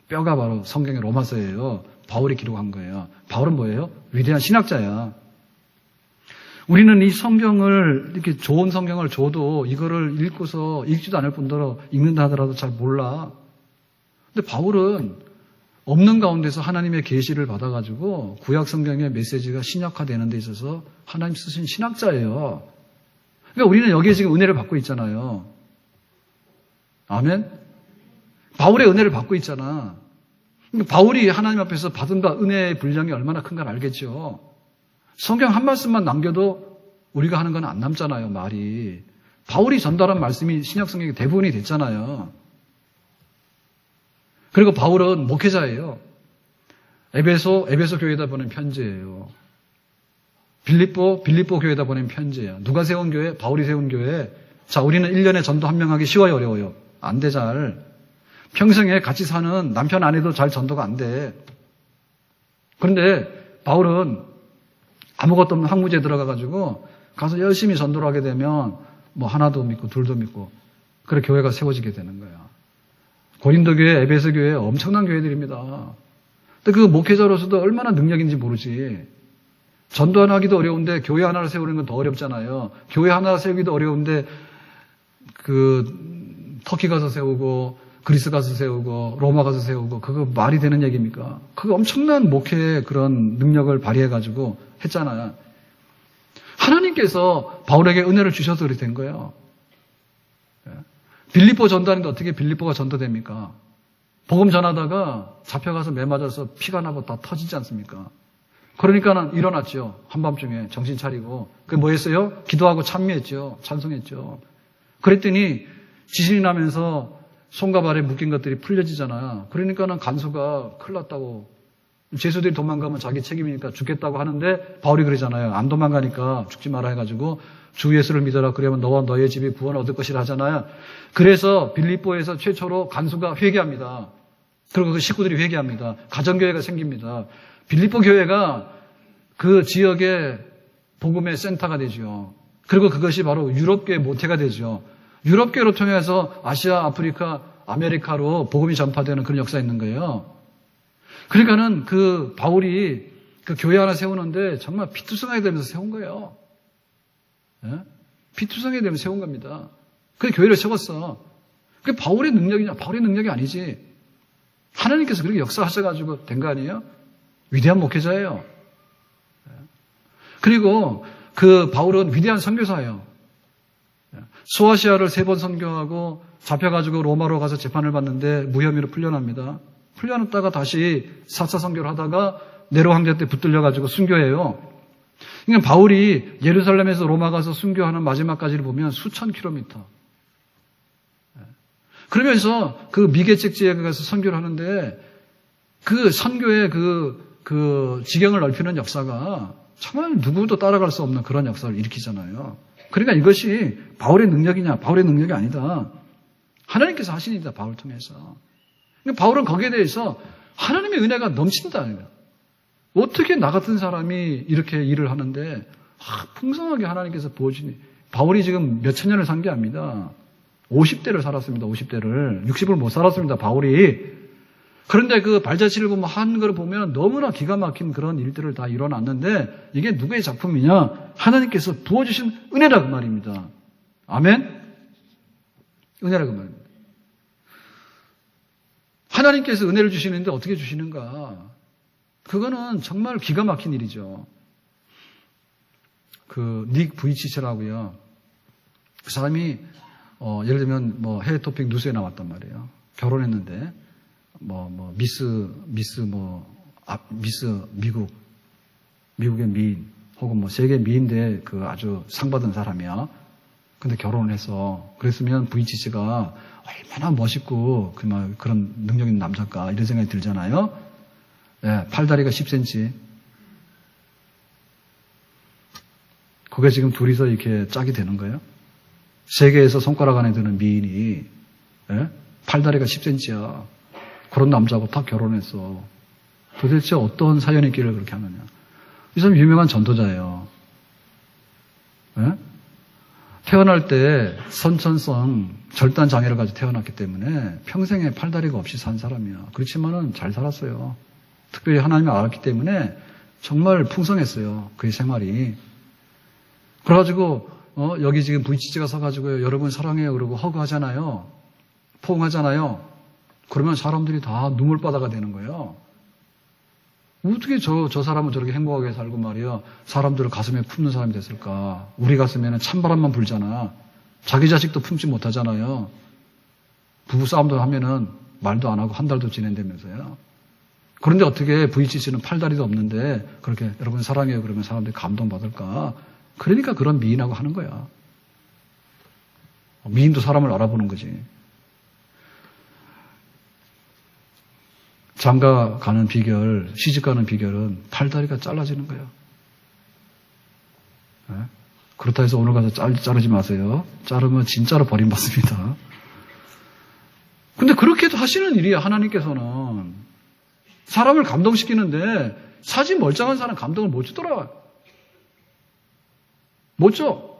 뼈가 바로 성경의 로마서예요. 바울이 기록한 거예요. 바울은 뭐예요? 위대한 신학자야. 우리는 이 성경을 이렇게 좋은 성경을 줘도 이거를 읽고서 읽지도 않을 뿐더러 읽는다 하더라도 잘 몰라. 근데 바울은 없는 가운데서 하나님의 계시를 받아가지고 구약 성경의 메시지가 신약화되는 데 있어서 하나님 쓰신 신학자예요. 그러니까 우리는 여기에 지금 은혜를 받고 있잖아요. 아멘? 바울의 은혜를 받고 있잖아. 바울이 하나님 앞에서 받은 바 은혜의 분량이 얼마나 큰 걸 알겠죠. 성경 한 말씀만 남겨도 우리가 하는 건 안 남잖아요, 말이. 바울이 전달한 말씀이 신약 성경의 대부분이 됐잖아요. 그리고 바울은 목회자예요. 에베소 교회에다 보낸 편지예요. 빌립보 교회에다 보낸 편지예요. 누가 세운 교회? 바울이 세운 교회. 자, 우리는 1년에 전도 한 명 하기 쉬워요, 어려워요? 안 돼, 잘. 평생에 같이 사는 남편 아내도 잘 전도가 안 돼. 그런데 바울은 아무것도 없는 황무지에 들어가가지고 가서 열심히 전도를 하게 되면 뭐 하나도 믿고 둘도 믿고 그래 교회가 세워지게 되는 거야. 고린도 교회, 에베소 교회 엄청난 교회들입니다. 근데 그 목회자로서도 얼마나 능력인지 모르지. 전도 하나 하기도 어려운데 교회 하나를 세우는 건 더 어렵잖아요. 교회 하나 세우기도 어려운데 그 터키 가서 세우고 그리스 가서 세우고 로마 가서 세우고 그거 말이 되는 얘기입니까? 그거 엄청난 목회의 그런 능력을 발휘해가지고 했잖아요. 하나님께서 바울에게 은혜를 주셔서 그렇게 된 거예요. 빌립보 전도하는데 어떻게 빌립보가 전도됩니까? 복음 전하다가 잡혀가서 매 맞아서 피가 나고 다 터지지 않습니까? 그러니까는 일어났죠. 한밤중에 정신 차리고. 그게 뭐 했어요? 기도하고 찬미했죠. 찬송했죠. 그랬더니 지진이 나면서 손과 발에 묶인 것들이 풀려지잖아요. 그러니까는 간수가 큰일 났다고. 죄수들이 도망가면 자기 책임이니까 죽겠다고 하는데 바울이 그러잖아요. 안 도망가니까 죽지 마라 해가지고 주 예수를 믿어라. 그러면 너와 너의 집이 구원을 얻을 것이라 하잖아요. 그래서 빌립보에서 최초로 간수가 회개합니다. 그리고 그 식구들이 회개합니다. 가정교회가 생깁니다. 빌립보 교회가 그 지역의 복음의 센터가 되죠. 그리고 그것이 바로 유럽교회 모태가 되죠. 유럽교회로 통해서 아시아, 아프리카, 아메리카로 복음이 전파되는 그런 역사가 있는 거예요. 그러니까는 그 바울이 그 교회 하나 세우는데 정말 피투성하게 되면서 세운 거예요. 예? 피투성하게 되면서 세운 겁니다. 그 교회를 세웠어. 그게 바울의 능력이냐? 바울의 능력이 아니지. 하나님께서 그렇게 역사하셔가지고 된 거 아니에요? 위대한 목회자예요. 그리고 그 바울은 위대한 선교사예요. 소아시아를 3번 선교하고 잡혀가지고 로마로 가서 재판을 받는데 무혐의로 풀려납니다. 풀려났다가 다시 4차 선교를 하다가 네로 황제 때 붙들려가지고 순교해요. 그러니까 바울이 예루살렘에서 로마 가서 순교하는 마지막까지를 보면 수천 킬로미터. 그러면서 그 미개책 지역에 가서 선교를 하는데 그 선교의 그 지경을 넓히는 역사가 정말 누구도 따라갈 수 없는 그런 역사를 일으키잖아요. 그러니까 이것이 바울의 능력이냐? 바울의 능력이 아니다. 하나님께서 하신 일이다. 바울을 통해서. 그러니까 바울은 거기에 대해서 하나님의 은혜가 넘친다. 어떻게 나 같은 사람이 이렇게 일을 하는데 풍성하게 하나님께서 부어주니. 바울이 지금 몇천 년을 산 게 아닙니다. 50대를 살았습니다. 50대를. 60을 못 살았습니다. 바울이. 그런데 그 발자취를 보면 한 거를 보면 너무나 기가 막힌 그런 일들을 다 일어났는데 이게 누구의 작품이냐? 하나님께서 부어주신 은혜라 그 말입니다. 아멘? 은혜라 그 말입니다. 하나님께서 은혜를 주시는데 어떻게 주시는가? 그거는 정말 기가 막힌 일이죠. 닉 부이치처라고요. 그 사람이 예를 들면 해외 토픽 뉴스에 나왔단 말이에요. 결혼했는데 미스 미국의 미인 혹은 세계 미인대 아주 상 받은 사람이야. 근데 결혼을 해서 그랬으면 부이치치가 얼마나 멋있고 그런 능력 있는 남자일까 이런 생각이 들잖아요. 네, 팔다리가 10cm. 그게 지금 둘이서 이렇게 짝이 되는 거예요. 세계에서 손가락 안에 드는 미인이 팔다리가 10cm야. 그런 남자하고 다 결혼했어. 도대체 어떤 사연이 있기를 그렇게 하느냐. 이 사람 유명한 전도자예요. 태어날 때 선천성 절단 장애를 가지고 태어났기 때문에 평생에 팔다리가 없이 산 사람이야. 그렇지만은 잘 살았어요. 특별히 하나님을 알았기 때문에 정말 풍성했어요. 그의 생활이. 그래가지고 여기 지금 V치가 서가지고요. 여러분 사랑해요. 그러고 허그하잖아요. 포옹하잖아요. 그러면 사람들이 다 눈물바다가 되는 거예요. 어떻게 저 사람은 저렇게 행복하게 살고 말이야. 사람들을 가슴에 품는 사람이 됐을까. 우리 가슴에는 찬바람만 불잖아. 자기 자식도 품지 못하잖아요. 부부싸움도 하면은 말도 안 하고 한 달도 지낸다면서요. 그런데 어떻게 V치는 팔다리도 없는데 그렇게 여러분 사랑해요. 그러면 사람들이 감동받을까. 그러니까 그런 미인하고 하는 거야. 미인도 사람을 알아보는 거지. 장가 가는 비결, 시집 가는 비결은 팔다리가 잘라지는 거예요. 그렇다 해서 오늘 가서 자르지 마세요. 자르면 진짜로 버림받습니다. 근데 그렇게도 하시는 일이야, 하나님께서는. 사람을 감동시키는데 사지 멀쩡한 사람 감동을 못 주더라. 못 줘.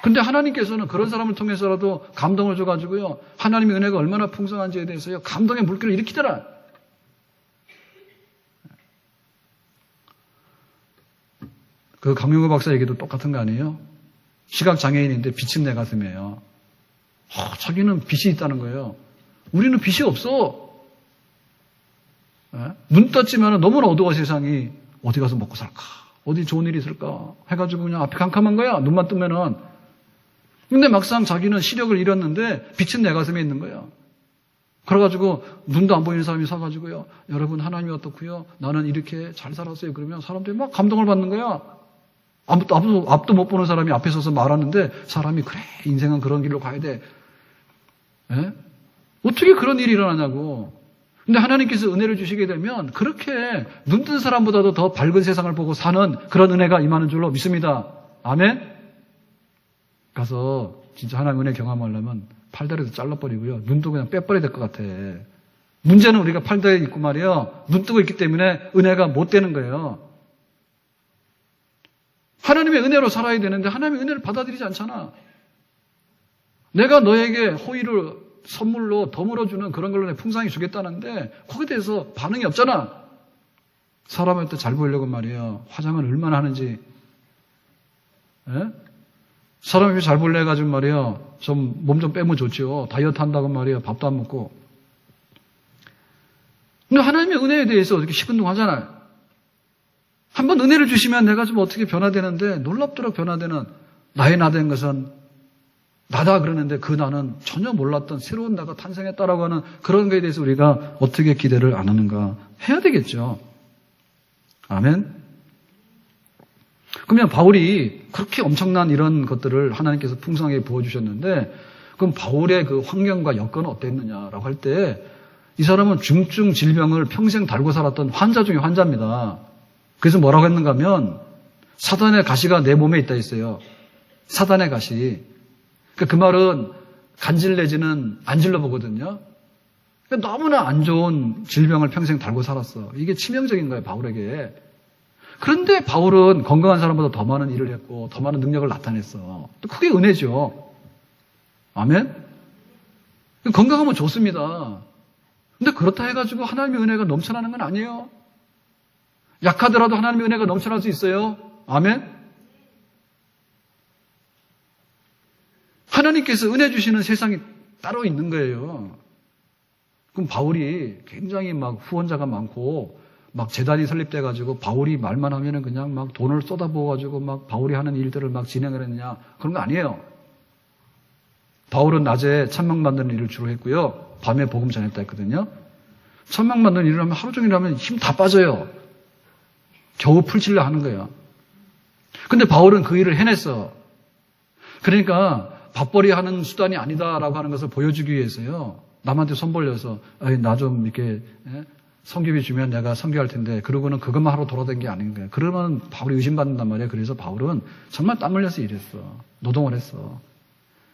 근데 하나님께서는 그런 사람을 통해서라도 감동을 줘가지고요. 하나님의 은혜가 얼마나 풍성한지에 대해서요. 감동의 물결을 일으키더라. 그 강용호 박사 얘기도 똑같은 거 아니에요? 시각장애인인데 빛은 내 가슴이에요. 자기는 빛이 있다는 거예요. 우리는 빛이 없어. 눈 떴지만 너무나 어두워 세상이. 어디 가서 먹고 살까? 어디 좋은 일이 있을까? 해가지고 그냥 앞이 캄캄한 거야. 눈만 뜨면은. 근데 막상 자기는 시력을 잃었는데 빛은 내 가슴에 있는 거예요. 그래가지고 눈도 안 보이는 사람이 서가지고요. 여러분 하나님이 어떻고요? 나는 이렇게 잘 살았어요. 그러면 사람들이 막 감동을 받는 거야. 앞도 못 보는 사람이 앞에 서서 말하는데 사람이 그래 인생은 그런 길로 가야 돼. 어떻게 그런 일이 일어나냐고. 근데 하나님께서 은혜를 주시게 되면 그렇게 눈뜬 사람보다도 더 밝은 세상을 보고 사는 그런 은혜가 임하는 줄로 믿습니다. 아멘? 가서 진짜 하나님 은혜 경험하려면 팔다리도 잘라버리고요. 눈도 그냥 빼버려야 될 것 같아. 문제는 우리가 팔다리 있고 말이에요. 눈 뜨고 있기 때문에 은혜가 못 되는 거예요. 하나님의 은혜로 살아야 되는데 하나님의 은혜를 받아들이지 않잖아. 내가 너에게 호의를 선물로 덤으로주는 그런 걸로 내 풍성히 주겠다는데 거기에 대해서 반응이 없잖아. 사람한테 잘 보이려고 말이에요. 화장을 얼마나 하는지. 사람이 잘 보려 해가지고 말이에요. 몸 좀 빼면 좋죠. 다이어트 한다고 말이에요. 밥도 안 먹고. 근데 하나님의 은혜에 대해서 이렇게 시큰둥하잖아요. 한번 은혜를 주시면 내가 좀 어떻게 변화되는데 놀랍도록 변화되는 나의 나된 것은 나다 그러는데 그 나는 전혀 몰랐던 새로운 나가 탄생했다라고 하는 그런 거에 대해서 우리가 어떻게 기대를 안 하는가 해야 되겠죠. 아멘. 그러면 바울이 그렇게 엄청난 이런 것들을 하나님께서 풍성하게 부어주셨는데 그럼 바울의 그 환경과 여건은 어땠느냐라고 할 때 이 사람은 중증 질병을 평생 달고 살았던 환자 중에 환자입니다. 그래서 뭐라고 했는가 하면 사단의 가시가 내 몸에 있다 했어요. 사단의 가시. 그 말은 간질 내지는 안 질러보거든요. 너무나 안 좋은 질병을 평생 달고 살았어. 이게 치명적인 거예요, 바울에게. 그런데 바울은 건강한 사람보다 더 많은 일을 했고 더 많은 능력을 나타냈어. 또 그게 은혜죠. 아멘? 건강하면 좋습니다. 근데 그렇다 해가지고 하나님의 은혜가 넘쳐나는 건 아니에요. 약하더라도 하나님의 은혜가 넘쳐날 수 있어요. 아멘? 하나님께서 은혜 주시는 세상이 따로 있는 거예요. 그럼 바울이 굉장히 막 후원자가 많고 막 재단이 설립돼가지고 바울이 말만 하면은 그냥 막 돈을 쏟아부어가지고 막 바울이 하는 일들을 막 진행을 했느냐 그런 거 아니에요. 바울은 낮에 천막 만드는 일을 주로 했고요. 밤에 복음 전했다 했거든요. 천막 만드는 일을 하면 하루 종일 하면 힘 다 빠져요. 겨우 풀칠려 하는 거예요. 근데 바울은 그 일을 해냈어. 그러니까 밥벌이 하는 수단이 아니다라고 하는 것을 보여주기 위해서요. 남한테 손 벌려서 나 좀 이렇게 성교비 주면 내가 성교할 텐데 그러고는 그것만 하러 돌아다닌 게 아닌 거예요. 그러면 바울이 의심받는단 말이에요. 그래서 바울은 정말 땀 흘려서 일했어. 노동을 했어.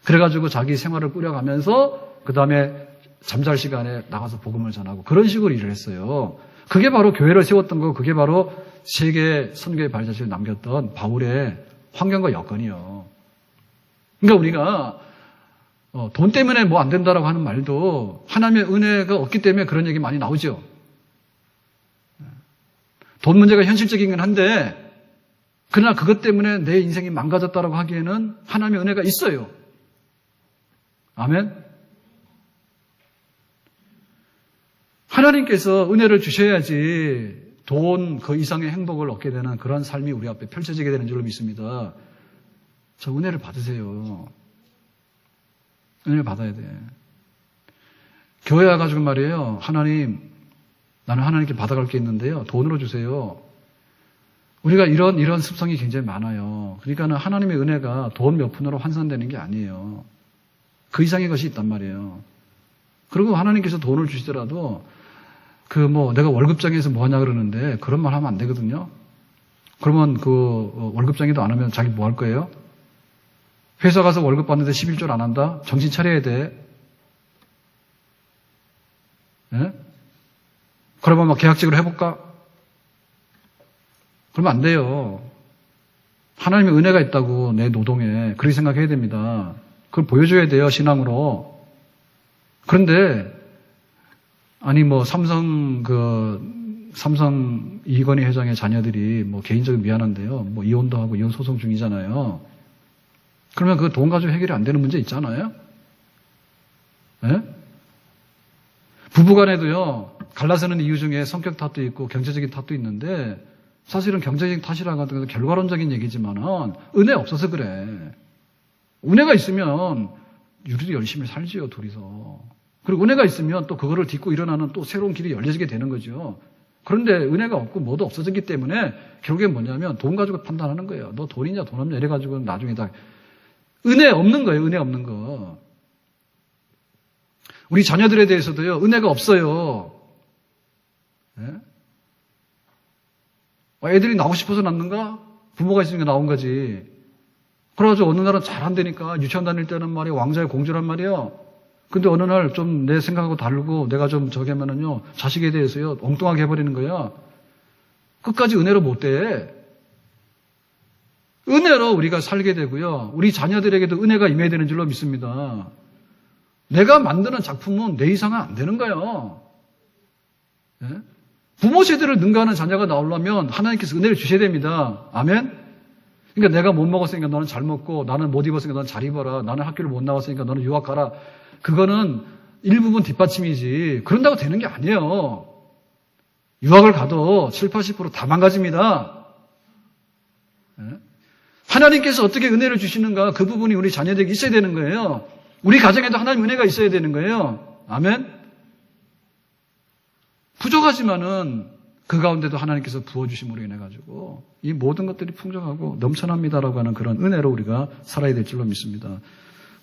그래가지고 자기 생활을 꾸려가면서 그 다음에 잠잘 시간에 나가서 복음을 전하고 그런 식으로 일을 했어요. 그게 바로 교회를 세웠던 거고 그게 바로 세계 선교의 발자취를 남겼던 바울의 환경과 여건이요. 그러니까 우리가 돈 때문에 뭐 안 된다라고 하는 말도 하나님의 은혜가 없기 때문에 그런 얘기 많이 나오죠. 돈 문제가 현실적이긴 한데 그러나 그것 때문에 내 인생이 망가졌다라고 하기에는 하나님의 은혜가 있어요. 아멘? 하나님께서 은혜를 주셔야지 돈 그 이상의 행복을 얻게 되는 그런 삶이 우리 앞에 펼쳐지게 되는 줄로 믿습니다. 저 은혜를 받으세요. 은혜를 받아야 돼. 교회 와가지고 말이에요. 하나님, 나는 하나님께 받아갈 게 있는데요. 돈으로 주세요. 우리가 이런 습성이 굉장히 많아요. 그러니까는 하나님의 은혜가 돈 몇 푼으로 환산되는 게 아니에요. 그 이상의 것이 있단 말이에요. 그리고 하나님께서 돈을 주시더라도 내가 월급장에서 뭐 하냐 그러는데 그런 말 하면 안 되거든요. 그러면 월급장에도 안 하면 자기 뭐 할 거예요? 회사 가서 월급 받는데 11조를 안 한다? 정신 차려야 돼. 예? 그러면 막 계약직으로 해볼까? 그러면 안 돼요. 하나님의 은혜가 있다고 내 노동에 그렇게 생각해야 됩니다. 그걸 보여줘야 돼요, 신앙으로. 그런데 아니 삼성 이건희 회장의 자녀들이 개인적으로 미안한데요. 이혼도 하고 이혼 소송 중이잖아요. 그러면 그 돈 가지고 해결이 안 되는 문제 있잖아요. 예? 부부간에도요. 갈라서는 이유 중에 성격 탓도 있고 경제적인 탓도 있는데 사실은 경제적인 탓이라고 하는 건 결과론적인 얘기지만은 은혜 없어서 그래. 은혜가 있으면 우리도 열심히 살지요, 둘이서. 그리고 은혜가 있으면 또 그거를 딛고 일어나는 또 새로운 길이 열려지게 되는 거죠. 그런데 은혜가 없고 뭐도 없어졌기 때문에 결국엔 뭐냐면 돈 가지고 판단하는 거예요. 너 돈이냐 돈 없냐 이래가지고 나중에 다 은혜 없는 거예요. 은혜 없는 거. 우리 자녀들에 대해서도요. 은혜가 없어요. 네? 애들이 나오고 싶어서 낳는가? 부모가 있으니까 나온 거지. 그래가지고 어느 날은 잘한다니까 유치원 다닐 때는 말이야 왕자의 공주란 말이야. 근데 어느 날 좀 내 생각하고 다르고 내가 좀 저기 하면은요 자식에 대해서요 엉뚱하게 해버리는 거야. 끝까지 은혜로 못 돼. 은혜로 우리가 살게 되고요. 우리 자녀들에게도 은혜가 임해야 되는 줄로 믿습니다. 내가 만드는 작품은 내 이상은 안 되는 거예요. 네? 부모 세대를 능가하는 자녀가 나오려면 하나님께서 은혜를 주셔야 됩니다. 아멘? 그러니까 내가 못 먹었으니까 너는 잘 먹고 나는 못 입었으니까 너는 잘 입어라. 나는 학교를 못 나왔으니까 너는 유학 가라. 그거는 일부분 뒷받침이지 그런다고 되는 게 아니에요. 유학을 가도 70~80% 다 망가집니다. 네? 하나님께서 어떻게 은혜를 주시는가 그 부분이 우리 자녀들에게 있어야 되는 거예요. 우리 가정에도 하나님 은혜가 있어야 되는 거예요. 아멘? 부족하지만은 그 가운데도 하나님께서 부어주심으로 인해가지고 이 모든 것들이 풍족하고 넘쳐납니다라고 하는 그런 은혜로 우리가 살아야 될 줄로 믿습니다.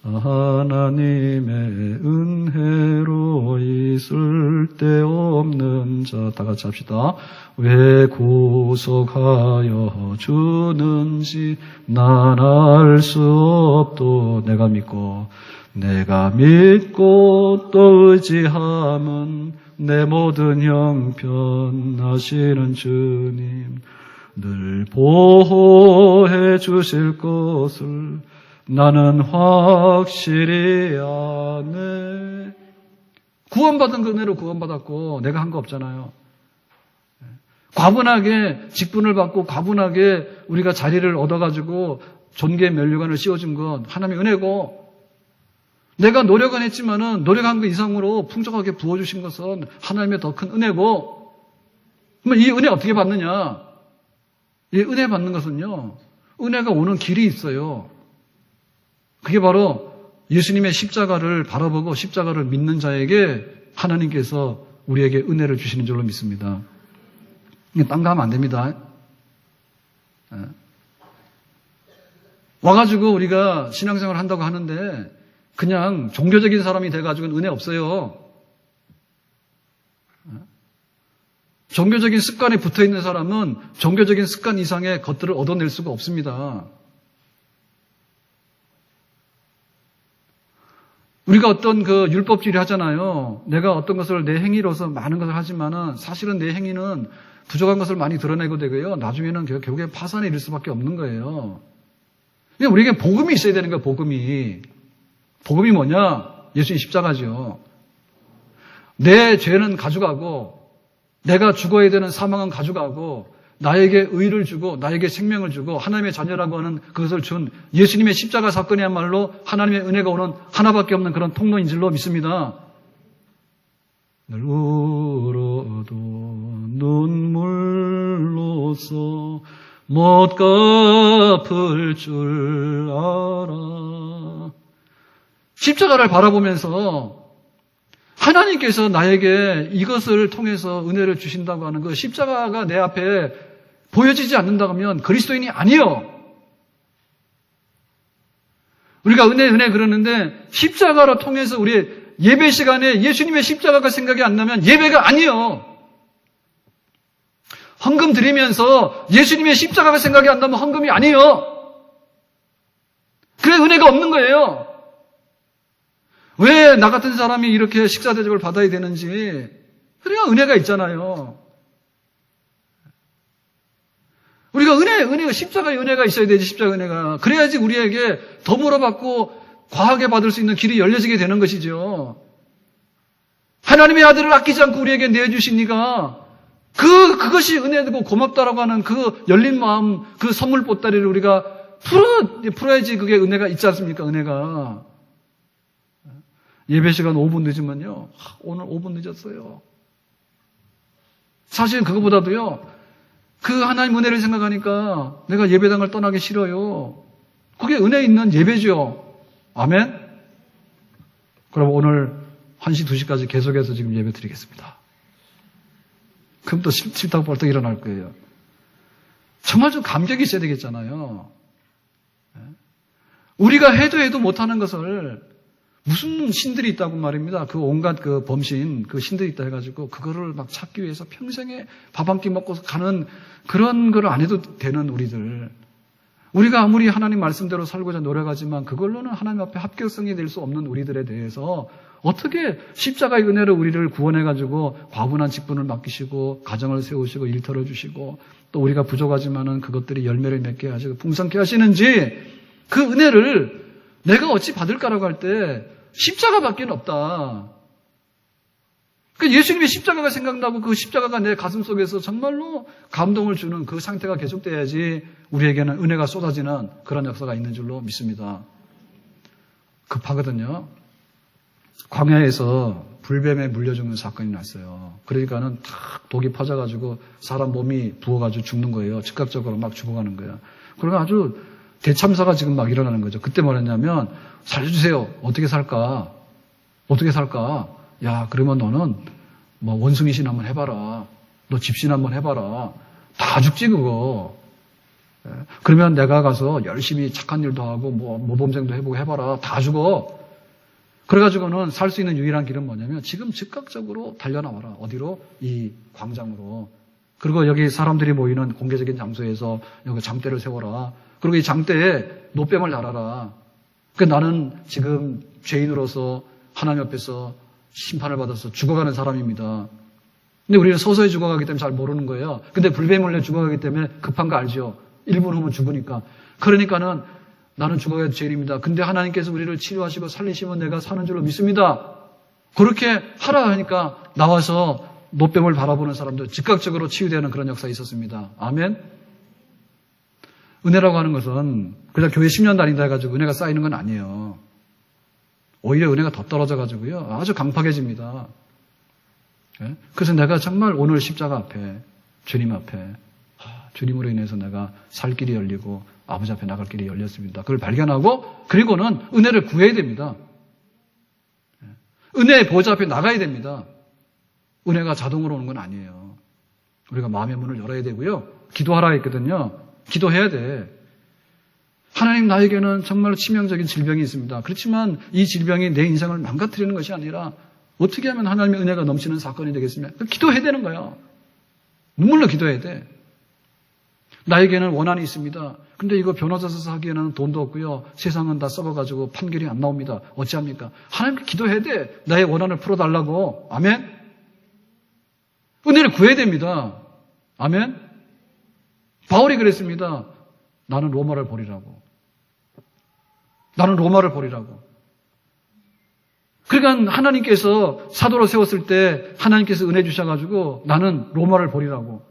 하나님의 은혜로 있을 데 없는 자 다 같이 합시다. 왜 구속하여 주는지 난 알 수 없도 내가 믿고 또 의지함은 내 모든 형편 하시는 주님 늘 보호해 주실 것을 나는 확실히 아네. 구원받은 그 은혜로 구원받았고 내가 한 거 없잖아요. 과분하게 직분을 받고 과분하게 우리가 자리를 얻어가지고 존귀의 면류관을 씌워준 건 하나님의 은혜고, 내가 노력은 했지만은 노력한 것 이상으로 풍족하게 부어주신 것은 하나님의 더 큰 은혜고, 그러면 이 은혜 어떻게 받느냐? 이 은혜 받는 것은요, 은혜가 오는 길이 있어요. 그게 바로 예수님의 십자가를 바라보고 십자가를 믿는 자에게 하나님께서 우리에게 은혜를 주시는 줄로 믿습니다. 딴 거 하면 안 됩니다. 와가지고 우리가 신앙생활을 한다고 하는데 그냥 종교적인 사람이 돼가지고는 은혜 없어요. 종교적인 습관에 붙어있는 사람은 종교적인 습관 이상의 것들을 얻어낼 수가 없습니다. 우리가 어떤 그 율법주의를 하잖아요. 내가 어떤 것을 내 행위로서 많은 것을 하지만은 사실은 내 행위는 부족한 것을 많이 드러내고 되고요. 나중에는 결국에 파산에 이를 수밖에 없는 거예요. 그러니까 우리에게 복음이 있어야 되는 거예요, 복음이. 복음이 뭐냐? 예수님 십자가죠. 내 죄는 가져가고, 내가 죽어야 되는 사망은 가져가고, 나에게 의를 주고, 나에게 생명을 주고, 하나님의 자녀라고 하는 그것을 준 예수님의 십자가 사건이야말로 하나님의 은혜가 오는 하나밖에 없는 그런 통로인 줄로 믿습니다. 늘 울어도 눈물로서 못 갚을 줄 알아. 십자가를 바라보면서 하나님께서 나에게 이것을 통해서 은혜를 주신다고 하는 그 십자가가 내 앞에 보여지지 않는다고 하면 그리스도인이 아니요. 우리가 은혜 그러는데 십자가로 통해서 우리 예배 시간에 예수님의 십자가가 생각이 안 나면 예배가 아니요. 헌금 드리면서 예수님의 십자가가 생각이 안 나면 헌금이 아니요. 그래 은혜가 없는 거예요. 왜 나 같은 사람이 이렇게 식사 대접을 받아야 되는지, 그래야 은혜가 있잖아요. 우리가 은혜가 십자가의 은혜가 있어야 되지, 십자가 은혜가. 그래야지 우리에게 더불어 받고 과하게 받을 수 있는 길이 열려지게 되는 것이죠. 하나님의 아들을 아끼지 않고 우리에게 내주시니까 그것이 은혜고 고맙다라고 하는 그 열린 마음, 그 선물 보따리를 우리가 풀어야지 그게 은혜가 있지 않습니까? 은혜가. 예배 시간 5분 늦으면요, 오늘 5분 늦었어요. 사실 그거보다도요, 그 하나님 은혜를 생각하니까 내가 예배당을 떠나기 싫어요. 그게 은혜 있는 예배죠. 아멘? 그럼 오늘 1시, 2시까지 계속해서 지금 예배 드리겠습니다. 그럼 또 싫다고 벌떡 일어날 거예요. 정말 좀 감격이 있어야 되겠잖아요. 우리가 해도 못하는 것을 무슨 신들이 있다고 말입니다. 그 온갖 그 범신, 그 신들이 있다 해가지고 그거를 막 찾기 위해서 평생에 밥 한 끼 먹고 가는 그런 걸 안 해도 되는 우리들. 우리가 아무리 하나님 말씀대로 살고자 노력하지만 그걸로는 하나님 앞에 합격성이 될 수 없는 우리들에 대해서 어떻게 십자가의 은혜로 우리를 구원해가지고 과분한 직분을 맡기시고 가정을 세우시고 일터를 주시고 또 우리가 부족하지만은 그것들이 열매를 맺게 하시고 풍성케 하시는지 그 은혜를 내가 어찌 받을까라고 할 때 십자가밖에 없다. 그 예수님의 십자가가 생각나고 그 십자가가 내 가슴 속에서 정말로 감동을 주는 그 상태가 계속돼야지 우리에게는 은혜가 쏟아지는 그런 역사가 있는 줄로 믿습니다. 급하거든요. 광야에서 불뱀에 물려 죽는 사건이 났어요. 그러니까는 탁 독이 퍼져가지고 사람 몸이 부어가지고 죽는 거예요. 즉각적으로 막 죽어가는 거예요. 그러니까 아주 대참사가 지금 막 일어나는 거죠. 그때 뭐랬냐면 살려주세요. 어떻게 살까? 어떻게 살까? 야, 그러면 너는 뭐 원숭이신 한번 해봐라. 너 집신 한번 해봐라. 다 죽지 그거. 그러면 내가 가서 열심히 착한 일도 하고 뭐 모범생도 해보고 해봐라. 다 죽어. 그래가지고는 살 수 있는 유일한 길은 뭐냐면 지금 즉각적으로 달려나와라. 어디로? 이 광장으로. 그리고 여기 사람들이 모이는 공개적인 장소에서 여기 장대를 세워라. 그리고 이 장대에 노뱀을 달아라. 그러니까 나는 지금 죄인으로서 하나님 앞에서 심판을 받아서 죽어가는 사람입니다. 근데 우리는 서서히 죽어가기 때문에 잘 모르는 거예요. 근데 불뱀 몰래 죽어가기 때문에 급한 거 알죠. 1분 후면 죽으니까. 그러니까는 나는 죽어야 죄인입니다. 근데 하나님께서 우리를 치료하시고 살리시면 내가 사는 줄로 믿습니다. 그렇게 하라 하니까 나와서 노뱀을 바라보는 사람도 즉각적으로 치유되는 그런 역사가 있었습니다. 아멘. 은혜라고 하는 것은 그냥 교회 10년 다닌다 해가지고 은혜가 쌓이는 건 아니에요. 오히려 은혜가 더 떨어져가지고요. 아주 강팍해집니다. 그래서 내가 정말 오늘 십자가 앞에, 주님 앞에, 주님으로 인해서 내가 살 길이 열리고 아버지 앞에 나갈 길이 열렸습니다. 그걸 발견하고 그리고는 은혜를 구해야 됩니다. 은혜의 보좌 앞에 나가야 됩니다. 은혜가 자동으로 오는 건 아니에요. 우리가 마음의 문을 열어야 되고요. 기도하라 했거든요. 기도해야 돼. 하나님 나에게는 정말 치명적인 질병이 있습니다. 그렇지만 이 질병이 내 인생을 망가뜨리는 것이 아니라 어떻게 하면 하나님의 은혜가 넘치는 사건이 되겠습니까? 기도해야 되는 거예요. 눈물로 기도해야 돼. 나에게는 원한이 있습니다. 근데 이거 변호사 서서 하기에는 돈도 없고요. 세상은 다 썩어가지고 판결이 안 나옵니다. 어찌합니까? 하나님께 기도해야 돼. 나의 원한을 풀어달라고. 아멘? 은혜를 구해야 됩니다. 아멘? 바울이 그랬습니다. 나는 로마를 버리라고. 나는 로마를 버리라고. 그러니까 하나님께서 사도로 세웠을 때 하나님께서 은혜 주셔가지고 나는 로마를 버리라고.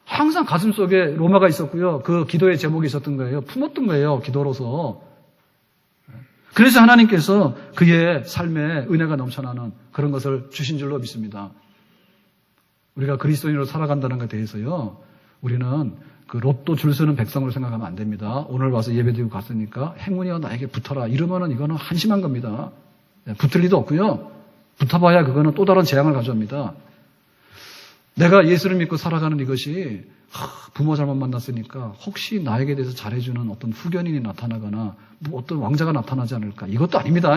항상 가슴 속에 로마가 있었고요. 그 기도의 제목이 있었던 거예요. 품었던 거예요. 기도로서. 그래서 하나님께서 그의 삶에 은혜가 넘쳐나는 그런 것을 주신 줄로 믿습니다. 우리가 그리스도인으로 살아간다는 것에 대해서요. 우리는 그 로또 줄 서는 백성으로 생각하면 안 됩니다. 오늘 와서 예배드리고 갔으니까 행운이여 나에게 붙어라. 이러면은 이거는 한심한 겁니다. 붙을 리도 없고요. 붙어봐야 그거는 또 다른 재앙을 가져옵니다. 내가 예수를 믿고 살아가는 이것이 부모 잘못 만났으니까 혹시 나에게 대해서 잘해주는 어떤 후견인이 나타나거나 뭐 어떤 왕자가 나타나지 않을까. 이것도 아닙니다.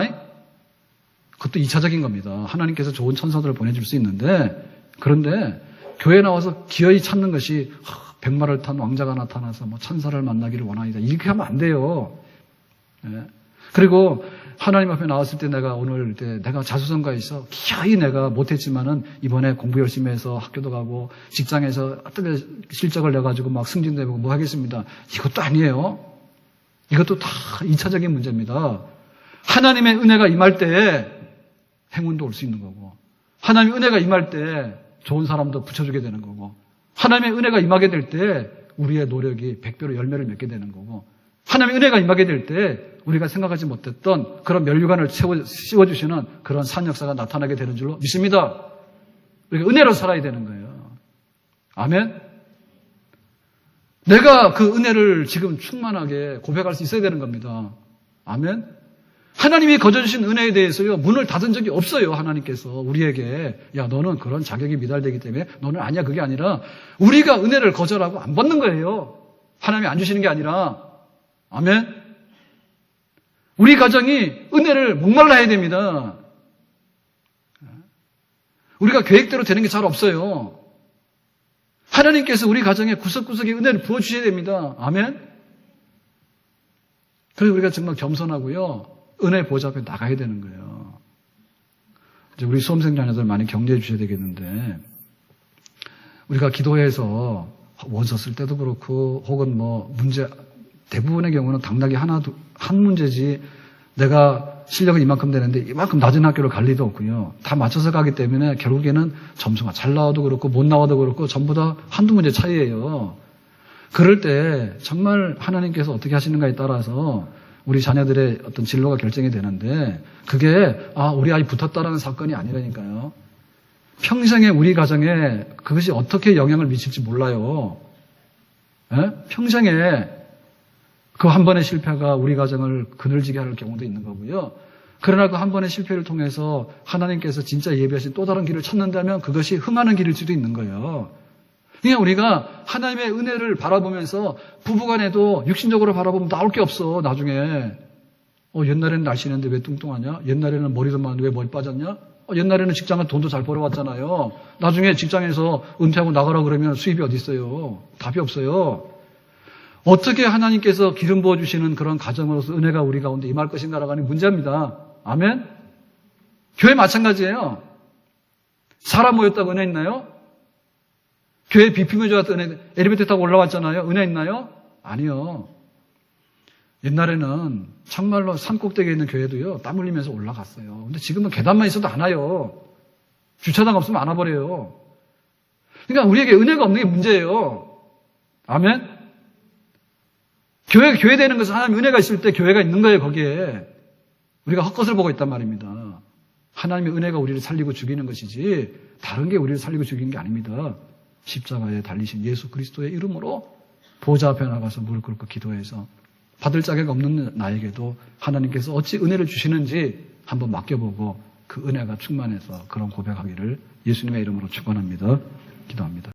그것도 2차적인 겁니다. 하나님께서 좋은 천사들을 보내줄 수 있는데 그런데 교회에 나와서 기어이 찾는 것이 백마를 탄 왕자가 나타나서 뭐 천사를 만나기를 원하이다. 이렇게 하면 안 돼요. 그리고 하나님 앞에 나왔을 때 내가 오늘 내가 자수성가에 있어 기어이 내가 못했지만은 이번에 공부 열심히 해서 학교도 가고 직장에서 어떻게 실적을 내가지고 막 승진도 해보고 뭐 하겠습니다. 이것도 아니에요. 이것도 다 2차적인 문제입니다. 하나님의 은혜가 임할 때에 행운도 올 수 있는 거고 하나님의 은혜가 임할 때 좋은 사람도 붙여주게 되는 거고 하나님의 은혜가 임하게 될 때 우리의 노력이 100배로 열매를 맺게 되는 거고 하나님의 은혜가 임하게 될 때 우리가 생각하지 못했던 그런 면류관을 씌워주시는 그런 산 역사가 나타나게 되는 줄로 믿습니다. 우리가 은혜로 살아야 되는 거예요. 아멘? 내가 그 은혜를 지금 충만하게 고백할 수 있어야 되는 겁니다. 아멘? 하나님이 거저주신 은혜에 대해서요, 문을 닫은 적이 없어요, 하나님께서 우리에게. 야, 너는 그런 자격이 미달되기 때문에 너는 아니야, 그게 아니라 우리가 은혜를 거절하고 안 받는 거예요. 하나님이 안 주시는 게 아니라. 아멘? 우리 가정이 은혜를 목말라야 됩니다. 우리가 계획대로 되는 게 잘 없어요. 하나님께서 우리 가정에 구석구석에 은혜를 부어주셔야 됩니다. 아멘? 그래서 우리가 정말 겸손하고요. 은혜 보좌 앞에 나가야 되는 거예요. 이제 우리 수험생 자녀들 많이 격려해 주셔야 되겠는데, 우리가 기도해서 원서 쓸 때도 그렇고, 혹은 뭐 문제, 대부분의 경우는 당락이 한 문제지, 내가 실력은 이만큼 되는데 이만큼 낮은 학교를 갈 리도 없고요. 다 맞춰서 가기 때문에 결국에는 점수가 잘 나와도 그렇고 못 나와도 그렇고 전부 다 한두 문제 차이예요. 그럴 때 정말 하나님께서 어떻게 하시는가에 따라서 우리 자녀들의 어떤 진로가 결정이 되는데 그게 우리 아이 붙었다라는 사건이 아니라니까요. 평생에 우리 가정에 그것이 어떻게 영향을 미칠지 몰라요. 평생에 그 한 번의 실패가 우리 가정을 그늘지게 할 경우도 있는 거고요. 그러나 그 한 번의 실패를 통해서 하나님께서 진짜 예비하신 또 다른 길을 찾는다면 그것이 흥하는 길일 수도 있는 거예요. 그냥 우리가 하나님의 은혜를 바라보면서 부부간에도 육신적으로 바라보면 나올 게 없어. 나중에 옛날에는 날씬했는데 왜 뚱뚱하냐? 옛날에는 머리도 많은데 왜 머리 빠졌냐? 옛날에는 직장은 돈도 잘 벌어왔잖아요. 나중에 직장에서 은퇴하고 나가라 그러면 수입이 어디 있어요? 답이 없어요. 어떻게 하나님께서 기름 부어주시는 그런 가정으로서 은혜가 우리 가운데 임할 것인가라고 하는 문제입니다. 아멘? 교회 마찬가지예요. 사람 모였다고 은혜 있나요? 교회 비피면조 엘리베이터 타고 올라왔잖아요. 은혜 있나요? 아니요. 옛날에는 정말로 산 꼭대기에 있는 교회도요, 땀 흘리면서 올라갔어요. 근데 지금은 계단만 있어도 안 와요. 주차장 없으면 안 와버려요. 그러니까 우리에게 은혜가 없는 게 문제예요. 아멘? 교회 되는 것은 하나님 은혜가 있을 때 교회가 있는 거예요, 거기에. 우리가 헛것을 보고 있단 말입니다. 하나님의 은혜가 우리를 살리고 죽이는 것이지, 다른 게 우리를 살리고 죽이는 게 아닙니다. 십자가에 달리신 예수 그리스도의 이름으로 보좌 앞에 나가서 무릎 꿇고 기도해서 받을 자격 없는 나에게도 하나님께서 어찌 은혜를 주시는지 한번 맡겨보고 그 은혜가 충만해서 그런 고백하기를 예수님의 이름으로 축원합니다. 기도합니다.